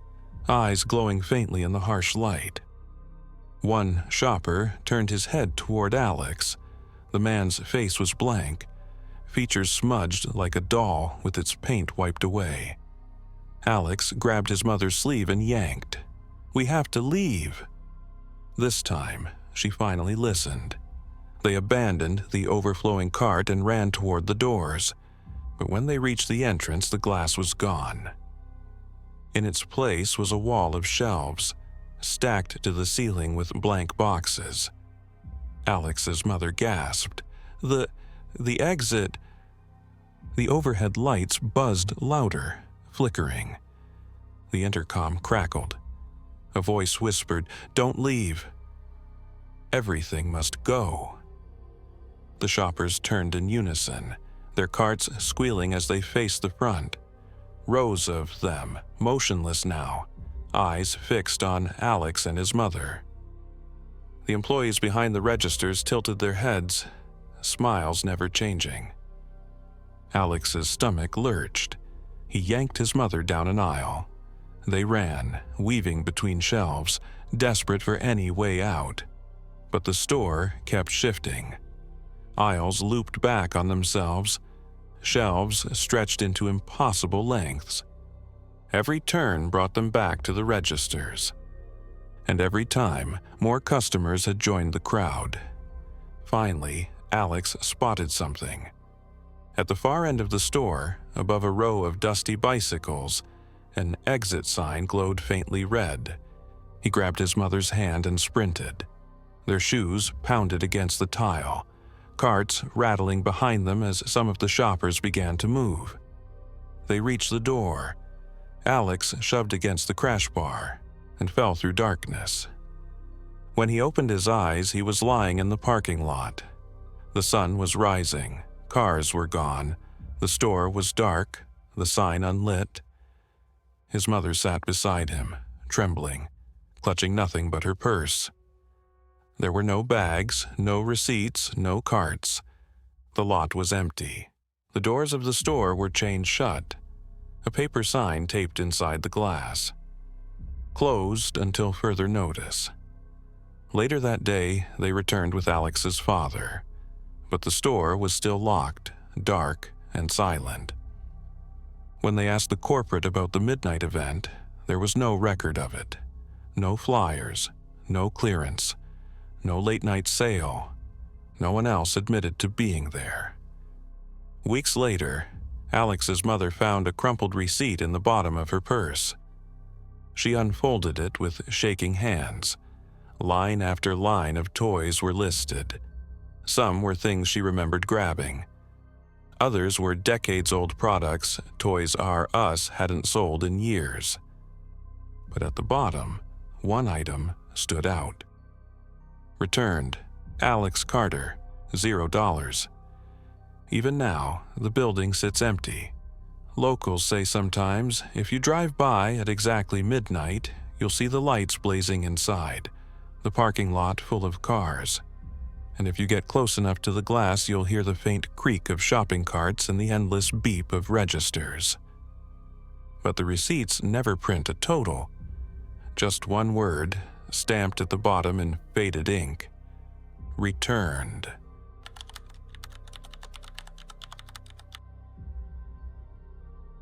eyes glowing faintly in the harsh light. One shopper turned his head toward Alex. The man's face was blank, features smudged like a doll with its paint wiped away. Alex grabbed his mother's sleeve and yanked. "We have to leave." This time, she finally listened. They abandoned the overflowing cart and ran toward the doors, but when they reached the entrance, the glass was gone. In its place was a wall of shelves, stacked to the ceiling with blank boxes. Alex's mother gasped. The exit." The overhead lights buzzed louder, flickering. The intercom crackled. A voice whispered, "Don't leave." Everything must go. The shoppers turned in unison, their carts squealing as they faced the front. Rows of them, motionless now, eyes fixed on Alex and his mother. The employees behind the registers tilted their heads, smiles never changing. Alex's stomach lurched. He yanked his mother down an aisle. They ran, weaving between shelves, desperate for any way out. But the store kept shifting. Aisles looped back on themselves. Shelves stretched into impossible lengths. Every turn brought them back to the registers. And every time, more customers had joined the crowd. Finally, Alex spotted something. At the far end of the store, above a row of dusty bicycles, an exit sign glowed faintly red. He grabbed his mother's hand and sprinted. Their shoes pounded against the tile, carts rattling behind them as some of the shoppers began to move. They reached the door. Alex shoved against the crash bar and fell through darkness. When he opened his eyes, he was lying in the parking lot. The sun was rising, cars were gone, the store was dark, the sign unlit. His mother sat beside him, trembling, clutching nothing but her purse. There were no bags, no receipts, no carts. The lot was empty. The doors of the store were chained shut, a paper sign taped inside the glass. Closed until further notice. Later that day, they returned with Alex's father, but the store was still locked, dark, and silent. When they asked the corporate about the midnight event, there was no record of it. No flyers, no clearance, no late-night sale. No one else admitted to being there. Weeks later, Alex's mother found a crumpled receipt in the bottom of her purse. She unfolded it with shaking hands. Line after line of toys were listed. Some were things she remembered grabbing. Others were decades-old products Toys R Us hadn't sold in years. But at the bottom, one item stood out. Returned, Alex Carter, $0. Even now, the building sits empty. Locals say sometimes if you drive by at exactly midnight, you'll see the lights blazing inside, the parking lot full of cars. And if you get close enough to the glass, you'll hear the faint creak of shopping carts and the endless beep of registers. But the receipts never print a total. Just one word, stamped at the bottom in faded ink. Returned.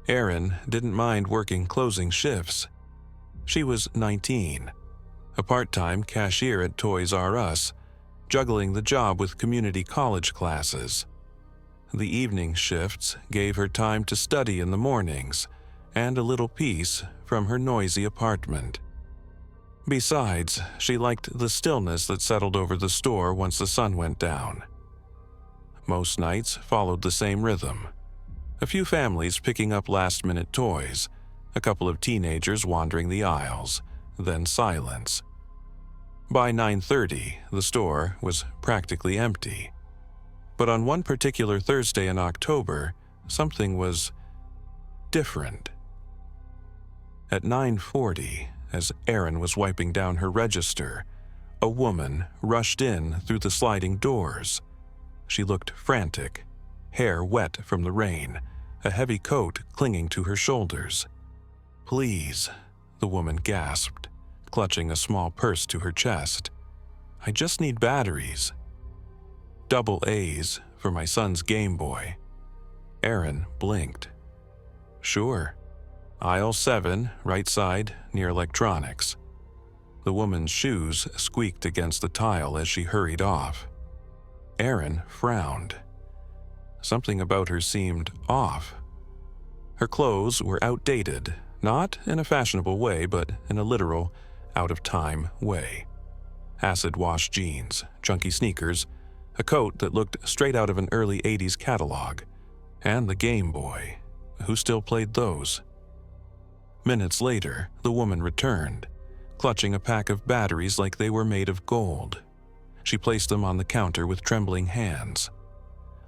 Erin didn't mind working closing shifts. She was 19, a part-time cashier at Toys R Us, juggling the job with community college classes. The evening shifts gave her time to study in the mornings and a little peace from her noisy apartment. Besides, she liked the stillness that settled over the store once the sun went down. Most nights followed the same rhythm. A few families picking up last-minute toys, a couple of teenagers wandering the aisles, then silence. By 9:30, the store was practically empty. But on one particular Thursday in October, something was different. At 9:40, as Erin was wiping down her register, a woman rushed in through the sliding doors. She looked frantic, hair wet from the rain, a heavy coat clinging to her shoulders. "Please," the woman gasped, clutching a small purse to her chest. "I just need batteries." "Double A's for my son's Game Boy." Erin blinked. "Sure. Aisle 7, right side, near electronics." The woman's shoes squeaked against the tile as she hurried off. Erin frowned. Something about her seemed off. Her clothes were outdated, not in a fashionable way, but in a literal, out-of-time way. Acid-wash jeans, chunky sneakers, a coat that looked straight out of an early 80s catalog, and the Game Boy. Who still played those? Minutes later, the woman returned, clutching a pack of batteries like they were made of gold. She placed them on the counter with trembling hands.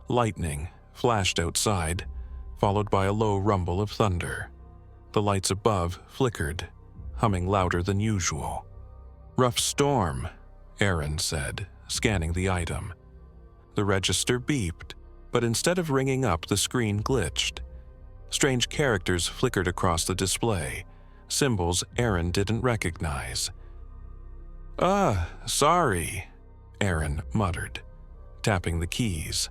Lightning flashed outside, followed by a low rumble of thunder. The lights above flickered, humming louder than usual. "Rough storm," Erin said, scanning the item. The register beeped, but instead of ringing up, the screen glitched. Strange characters flickered across the display, symbols Erin didn't recognize. Sorry." Aaron muttered, tapping the keys.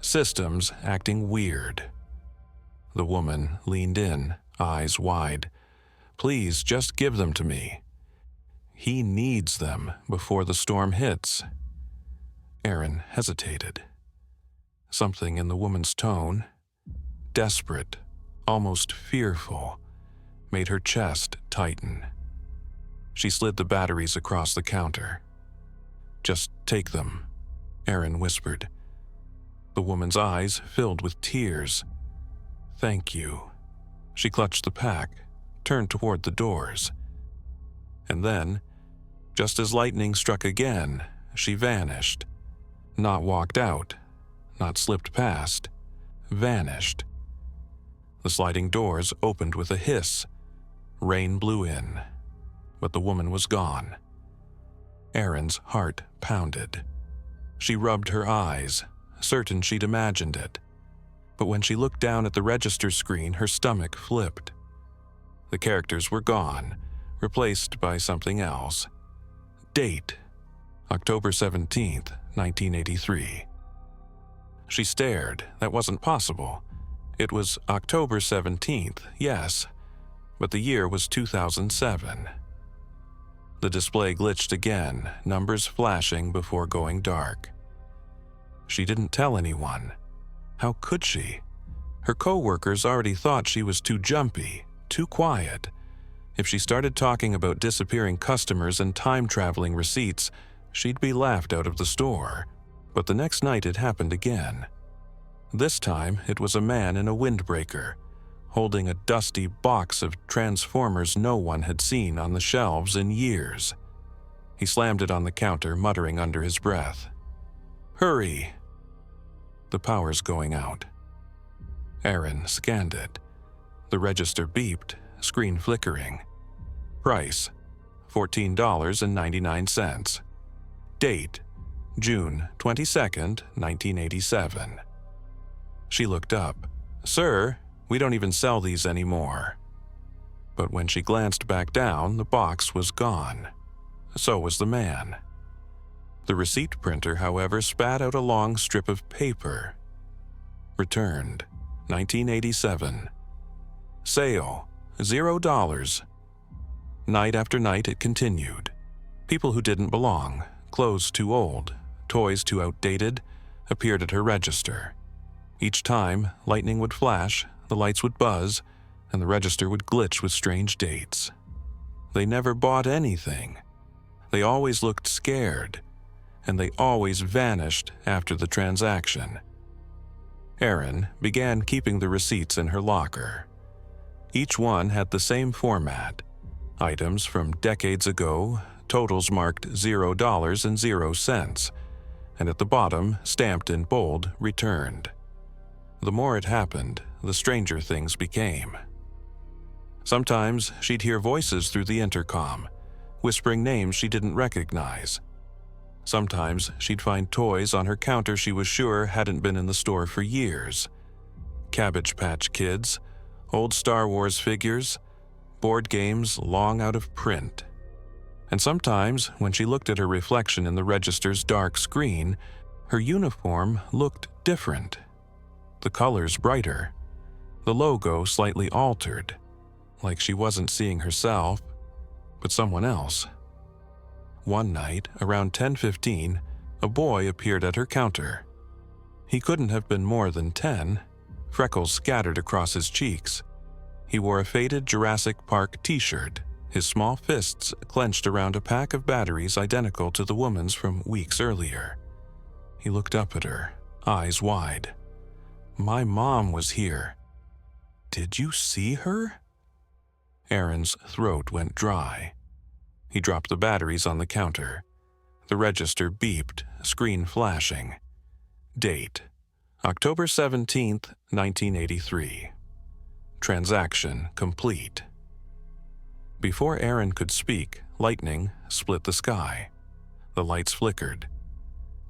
Systems acting weird. The woman leaned in, eyes wide. Please, just give them to me. He needs them before the storm hits. Aaron hesitated. Something in the woman's tone, desperate, almost fearful, made her chest tighten. She slid the batteries across the counter. Just take them, Aaron whispered. The woman's eyes filled with tears. Thank you. She clutched the pack, turned toward the doors. And then, just as lightning struck again, she vanished. Not walked out, not slipped past, vanished. The sliding doors opened with a hiss. Rain blew in, but the woman was gone. Aaron's heart pounded. She rubbed her eyes, certain she'd imagined it. But when she looked down at the register screen, her stomach flipped. The characters were gone, replaced by something else. Date: October 17th, 1983. She stared. That wasn't possible. It was October 17th, yes, but the year was 2007. The display glitched again, numbers flashing before going dark. She didn't tell anyone. How could she? Her co-workers already thought she was too jumpy, too quiet. If she started talking about disappearing customers and time-traveling receipts, she'd be laughed out of the store. But the next night it happened again. This time it was a man in a windbreaker, holding a dusty box of Transformers no one had seen on the shelves in years. He slammed it on the counter, muttering under his breath, "Hurry!" The power's going out. Aaron scanned it. The register beeped, screen flickering. Price: $14.99. Date: June 22nd, 1987. She looked up. "Sir, we don't even sell these anymore." But when she glanced back down, the box was gone. So was the man. The receipt printer, however, spat out a long strip of paper. Returned, 1987. Sale, $0. Night after night it continued. People who didn't belong, clothes too old, toys too outdated, appeared at her register. Each time, lightning would flash, the lights would buzz, and the register would glitch with strange dates. They never bought anything. They always looked scared, and they always vanished after the transaction. Aaron began keeping the receipts in her locker. Each one had the same format: items from decades ago, totals marked $0 and 0 cents, and at the bottom, stamped in bold, returned. The more it happened, the stranger things became. Sometimes she'd hear voices through the intercom, whispering names she didn't recognize. Sometimes she'd find toys on her counter she was sure hadn't been in the store for years. Cabbage Patch Kids, old Star Wars figures, board games long out of print. And sometimes, when she looked at her reflection in the register's dark screen, her uniform looked different. The colors brighter, the logo slightly altered, like she wasn't seeing herself, but someone else. One night, around 10:15, a boy appeared at her counter. He couldn't have been more than 10, freckles scattered across his cheeks. He wore a faded Jurassic Park t-shirt, his small fists clenched around a pack of batteries identical to the woman's from weeks earlier. He looked up at her, eyes wide. "My mom was here. Did you see her?" Aaron's throat went dry. He dropped the batteries on the counter. The register beeped, screen flashing. Date: October 17th, 1983. Transaction complete. Before Aaron could speak, lightning split the sky. The lights flickered,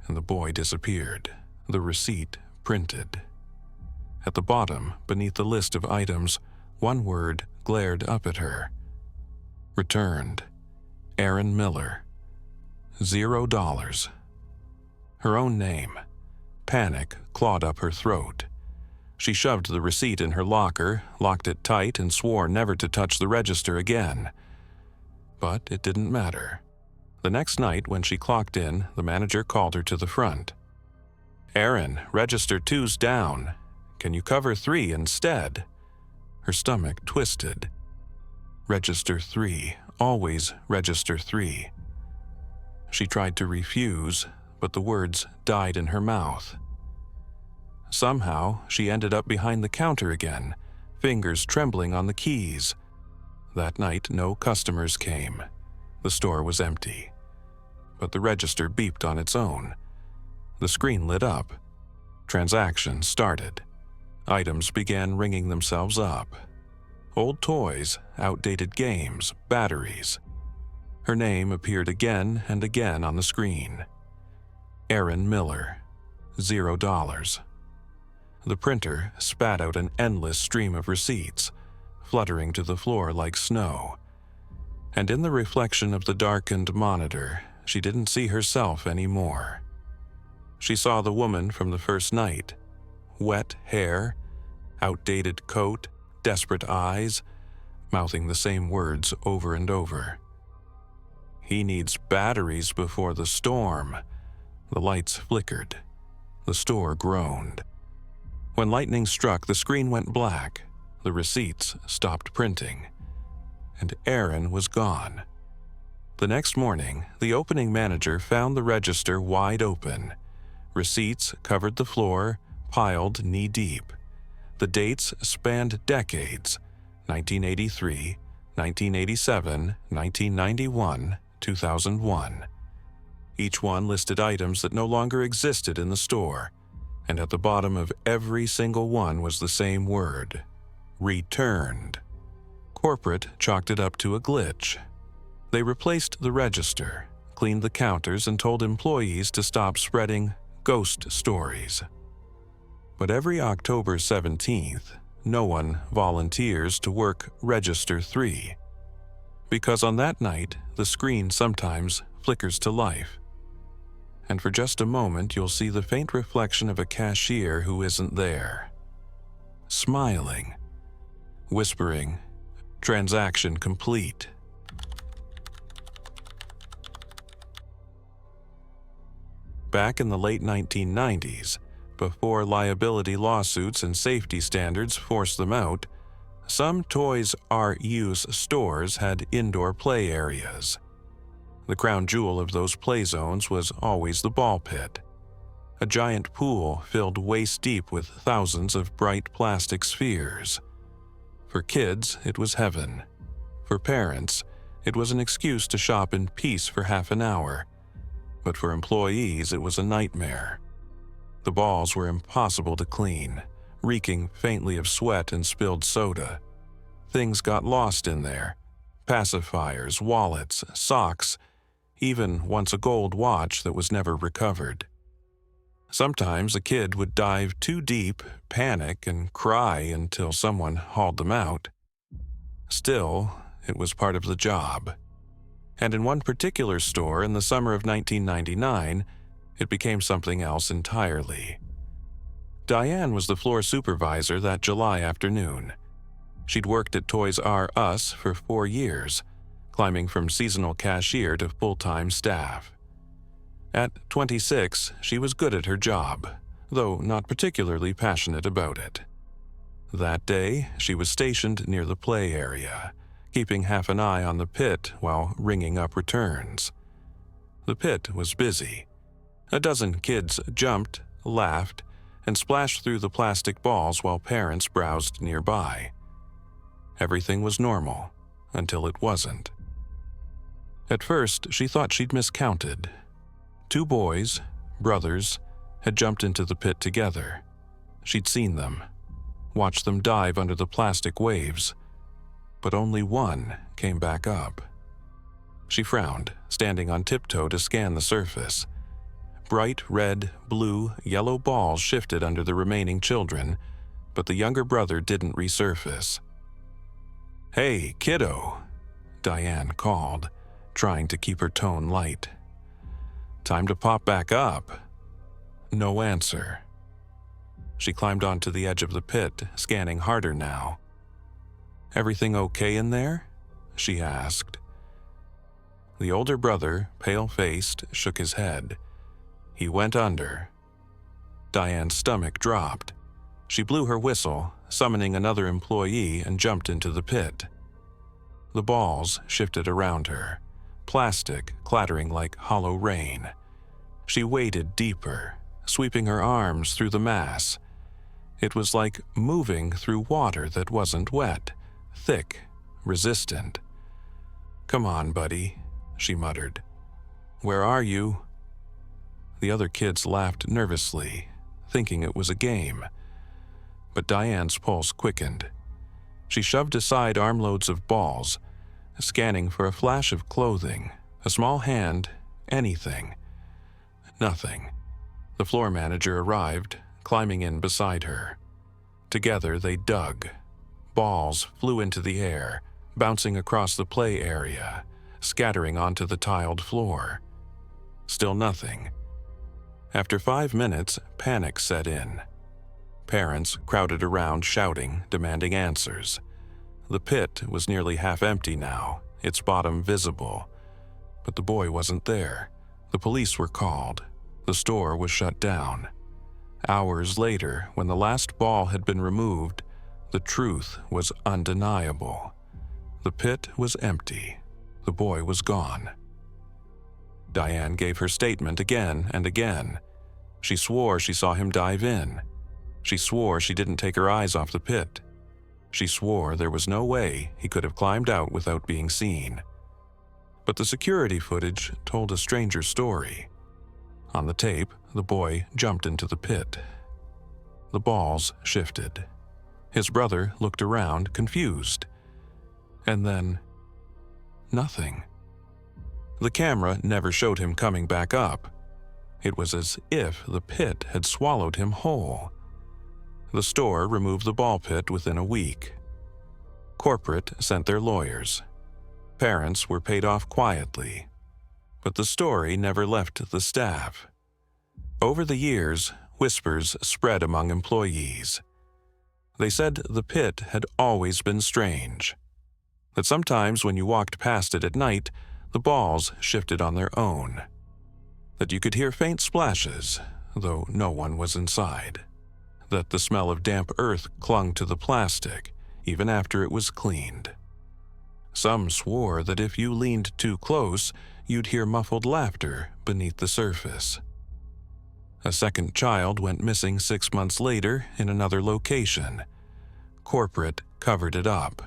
and the boy disappeared, the receipt printed. At the bottom, beneath the list of items, one word glared up at her. Returned. Aaron Miller. $0. Her own name. Panic clawed up her throat. She shoved the receipt in her locker, locked it tight, and swore never to touch the register again. But it didn't matter. The next night, when she clocked in, the manager called her to the front. "Erin, register 2's down. Can you cover 3 instead?" Her stomach twisted. Register 3, always register 3. She tried to refuse, but the words died in her mouth. Somehow, she ended up behind the counter again, fingers trembling on the keys. That night, no customers came. The store was empty. But the register beeped on its own. The screen lit up. Transactions started. Items began ringing themselves up. Old toys, outdated games, batteries. Her name appeared again and again on the screen. Erin Miller, $0. The printer spat out an endless stream of receipts, fluttering to the floor like snow. And in the reflection of the darkened monitor, she didn't see herself anymore. She saw the woman from the first night. Wet hair, outdated coat, desperate eyes, mouthing the same words over and over. "He needs batteries before the storm." The lights flickered. The store groaned. When lightning struck, the screen went black. The receipts stopped printing. And Erin was gone. The next morning, the opening manager found the register wide open. Receipts covered the floor, piled knee-deep. The dates spanned decades: 1983, 1987, 1991, 2001. Each one listed items that no longer existed in the store, and at the bottom of every single one was the same word: returned. Corporate chalked it up to a glitch. They replaced the register, cleaned the counters, and told employees to stop spreading ghost stories. But every October 17th, no one volunteers to work Register 3. Because on that night, the screen sometimes flickers to life. And for just a moment, you'll see the faint reflection of a cashier who isn't there. Smiling. Whispering, "Transaction complete." Back in the late 1990s, before liability lawsuits and safety standards forced them out, some Toys R Us stores had indoor play areas. The crown jewel of those play zones was always the ball pit, a giant pool filled waist-deep with thousands of bright plastic spheres. For kids, it was heaven. For parents, it was an excuse to shop in peace for half an hour. But for employees, it was a nightmare. The balls were impossible to clean, reeking faintly of sweat and spilled soda. Things got lost in there: pacifiers, wallets, socks, even once a gold watch that was never recovered. Sometimes a kid would dive too deep, panic, and cry until someone hauled them out. Still, it was part of the job. And in one particular store in the summer of 1999, it became something else entirely. Diane was the floor supervisor that July afternoon. She'd worked at Toys R Us for 4 years, climbing from seasonal cashier to full-time staff. At 26, she was good at her job, though not particularly passionate about it. That day, she was stationed near the play area, keeping half an eye on the pit while ringing up returns. The pit was busy. A dozen kids jumped, laughed, and splashed through the plastic balls while parents browsed nearby. Everything was normal, until it wasn't. At first, she thought she'd miscounted. 2 boys, brothers, had jumped into the pit together. She'd seen them, watched them dive under the plastic waves, but only one came back up. She frowned, standing on tiptoe to scan the surface. Bright red, blue, yellow balls shifted under the remaining children, but the younger brother didn't resurface. "Hey, kiddo," Diane called, trying to keep her tone light. "Time to pop back up." No answer. She climbed onto the edge of the pit, scanning harder now. "Everything okay in there?" she asked. The older brother, pale-faced, shook his head. He went under. Diane's stomach dropped. She blew her whistle, summoning another employee, and jumped into the pit. The balls shifted around her, plastic clattering like hollow rain. She waded deeper, sweeping her arms through the mass. It was like moving through water that wasn't wet, thick, resistant. "Come on, buddy," she muttered. "Where are you?" The other kids laughed nervously, thinking it was a game. But Diane's pulse quickened. She shoved aside armloads of balls, scanning for a flash of clothing, a small hand, anything. Nothing. The floor manager arrived, climbing in beside her. Together they dug. Balls flew into the air, bouncing across the play area, scattering onto the tiled floor. Still nothing. After 5 minutes, panic set in. Parents crowded around shouting, demanding answers. The pit was nearly half empty now, its bottom visible. But the boy wasn't there. The police were called. The store was shut down. Hours later, when the last ball had been removed, the truth was undeniable. The pit was empty. The boy was gone. Diane gave her statement again and again. She swore she saw him dive in. She swore she didn't take her eyes off the pit. She swore there was no way he could have climbed out without being seen. But the security footage told a stranger story. On the tape, the boy jumped into the pit. The balls shifted. His brother looked around, confused. And then, nothing. The camera never showed him coming back up. It was as if the pit had swallowed him whole. The store removed the ball pit within a week. Corporate sent their lawyers. Parents were paid off quietly. But the story never left the staff. Over the years, whispers spread among employees. They said the pit had always been strange. That sometimes when you walked past it at night, the balls shifted on their own. That you could hear faint splashes, though no one was inside. That the smell of damp earth clung to the plastic, even after it was cleaned. Some swore that if you leaned too close, you'd hear muffled laughter beneath the surface. A second child went missing 6 months later in another location. Corporate covered it up.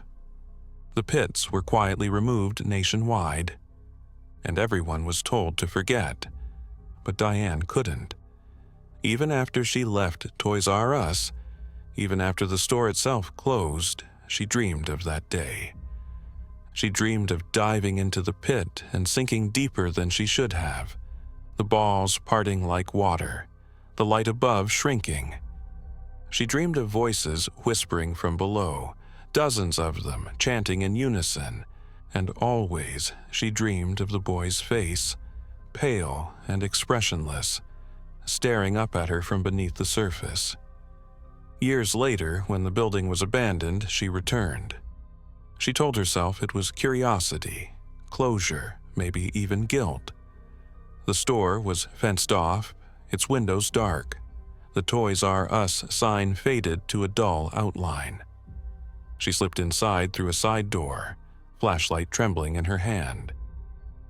The pits were quietly removed nationwide, and everyone was told to forget. But Diane couldn't. Even after she left Toys R Us, even after the store itself closed, she dreamed of that day. She dreamed of diving into the pit and sinking deeper than she should have, the balls parting like water, the light above shrinking. She dreamed of voices whispering from below, dozens of them chanting in unison, and always she dreamed of the boy's face, pale and expressionless, staring up at her from beneath the surface. Years later, when the building was abandoned, she returned. She told herself it was curiosity, closure, maybe even guilt. The store was fenced off, its windows dark. The Toys R Us sign faded to a dull outline. She slipped inside through a side door, flashlight trembling in her hand.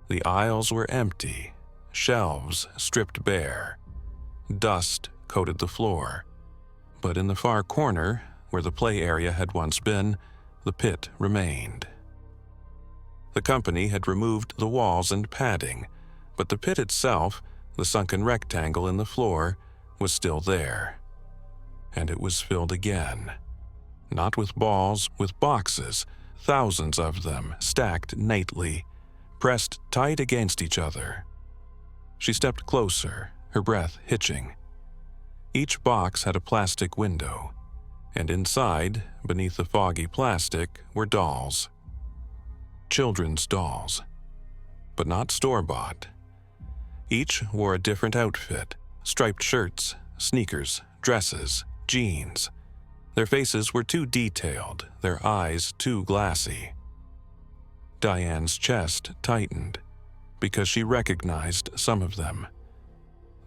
The aisles were empty, shelves stripped bare. Dust coated the floor. But in the far corner, where the play area had once been, the pit remained. The company had removed the walls and padding, but the pit itself, the sunken rectangle in the floor, was still there. And it was filled again. Not with balls, with boxes, thousands of them stacked neatly, pressed tight against each other. She stepped closer, her breath hitching. Each box had a plastic window, and inside, beneath the foggy plastic, were dolls. Children's dolls, but not store-bought. Each wore a different outfit, Striped shirts, sneakers, dresses, jeans. Their faces were too detailed, their eyes too glassy. Diane's chest tightened because she recognized some of them.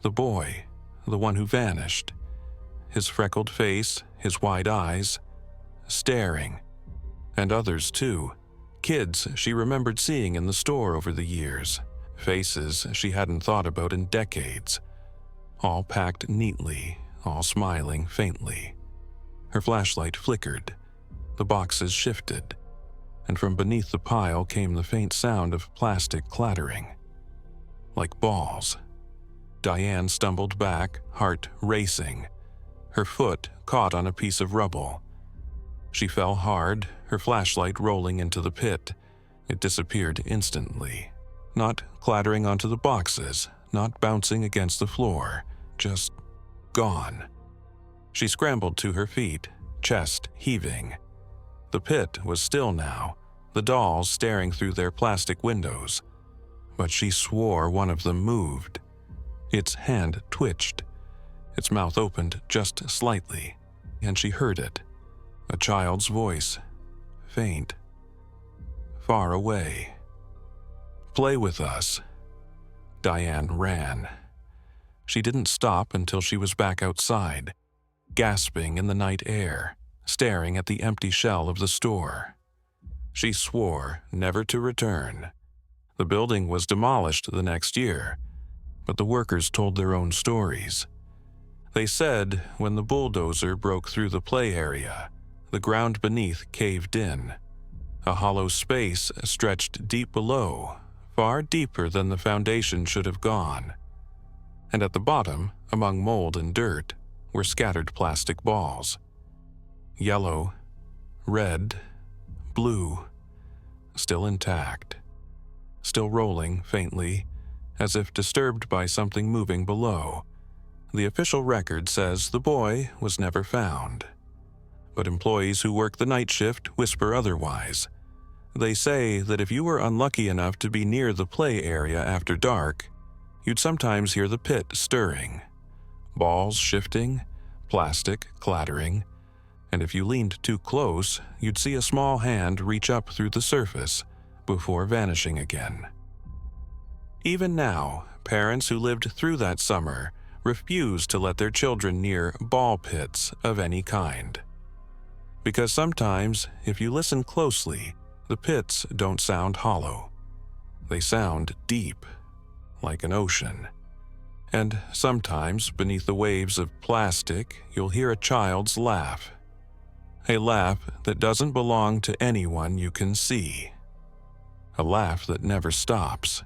The boy, the one who vanished, his freckled face, his wide eyes, staring. And others too, kids she remembered seeing in the store over the years, faces she hadn't thought about in decades, all packed neatly, all smiling faintly. Her flashlight flickered, the boxes shifted, and from beneath the pile came the faint sound of plastic clattering. Like balls. Diane stumbled back, heart racing. Her foot caught on a piece of rubble. She fell hard, her flashlight rolling into the pit. It disappeared instantly, not clattering onto the boxes, not bouncing against the floor, just gone. She scrambled to her feet, chest heaving. The pit was still now, the dolls staring through their plastic windows. But she swore one of them moved. Its hand twitched. Its mouth opened just slightly, and she heard it. A child's voice, faint, far away. "Play with us." Diane ran. She didn't stop until she was back outside, gasping in the night air, staring at the empty shell of the store. She swore never to return. The building was demolished the next year, but the workers told their own stories. They said when the bulldozer broke through the play area, the ground beneath caved in. A hollow space stretched deep below, far deeper than the foundation should have gone. And at the bottom, among mold and dirt, were scattered plastic balls. Yellow, red, blue, still intact, still rolling faintly, as if disturbed by something moving below. The official record says the boy was never found. But employees who work the night shift whisper otherwise. They say that if you were unlucky enough to be near the play area after dark, you'd sometimes hear the pit stirring, balls shifting, plastic clattering, and if you leaned too close, you'd see a small hand reach up through the surface before vanishing again. Even now, parents who lived through that summer refuse to let their children near ball pits of any kind. Because sometimes, if you listen closely, the pits don't sound hollow. They sound deep, like an ocean. And sometimes, beneath the waves of plastic, you'll hear a child's laugh. A laugh that doesn't belong to anyone you can see. A laugh that never stops.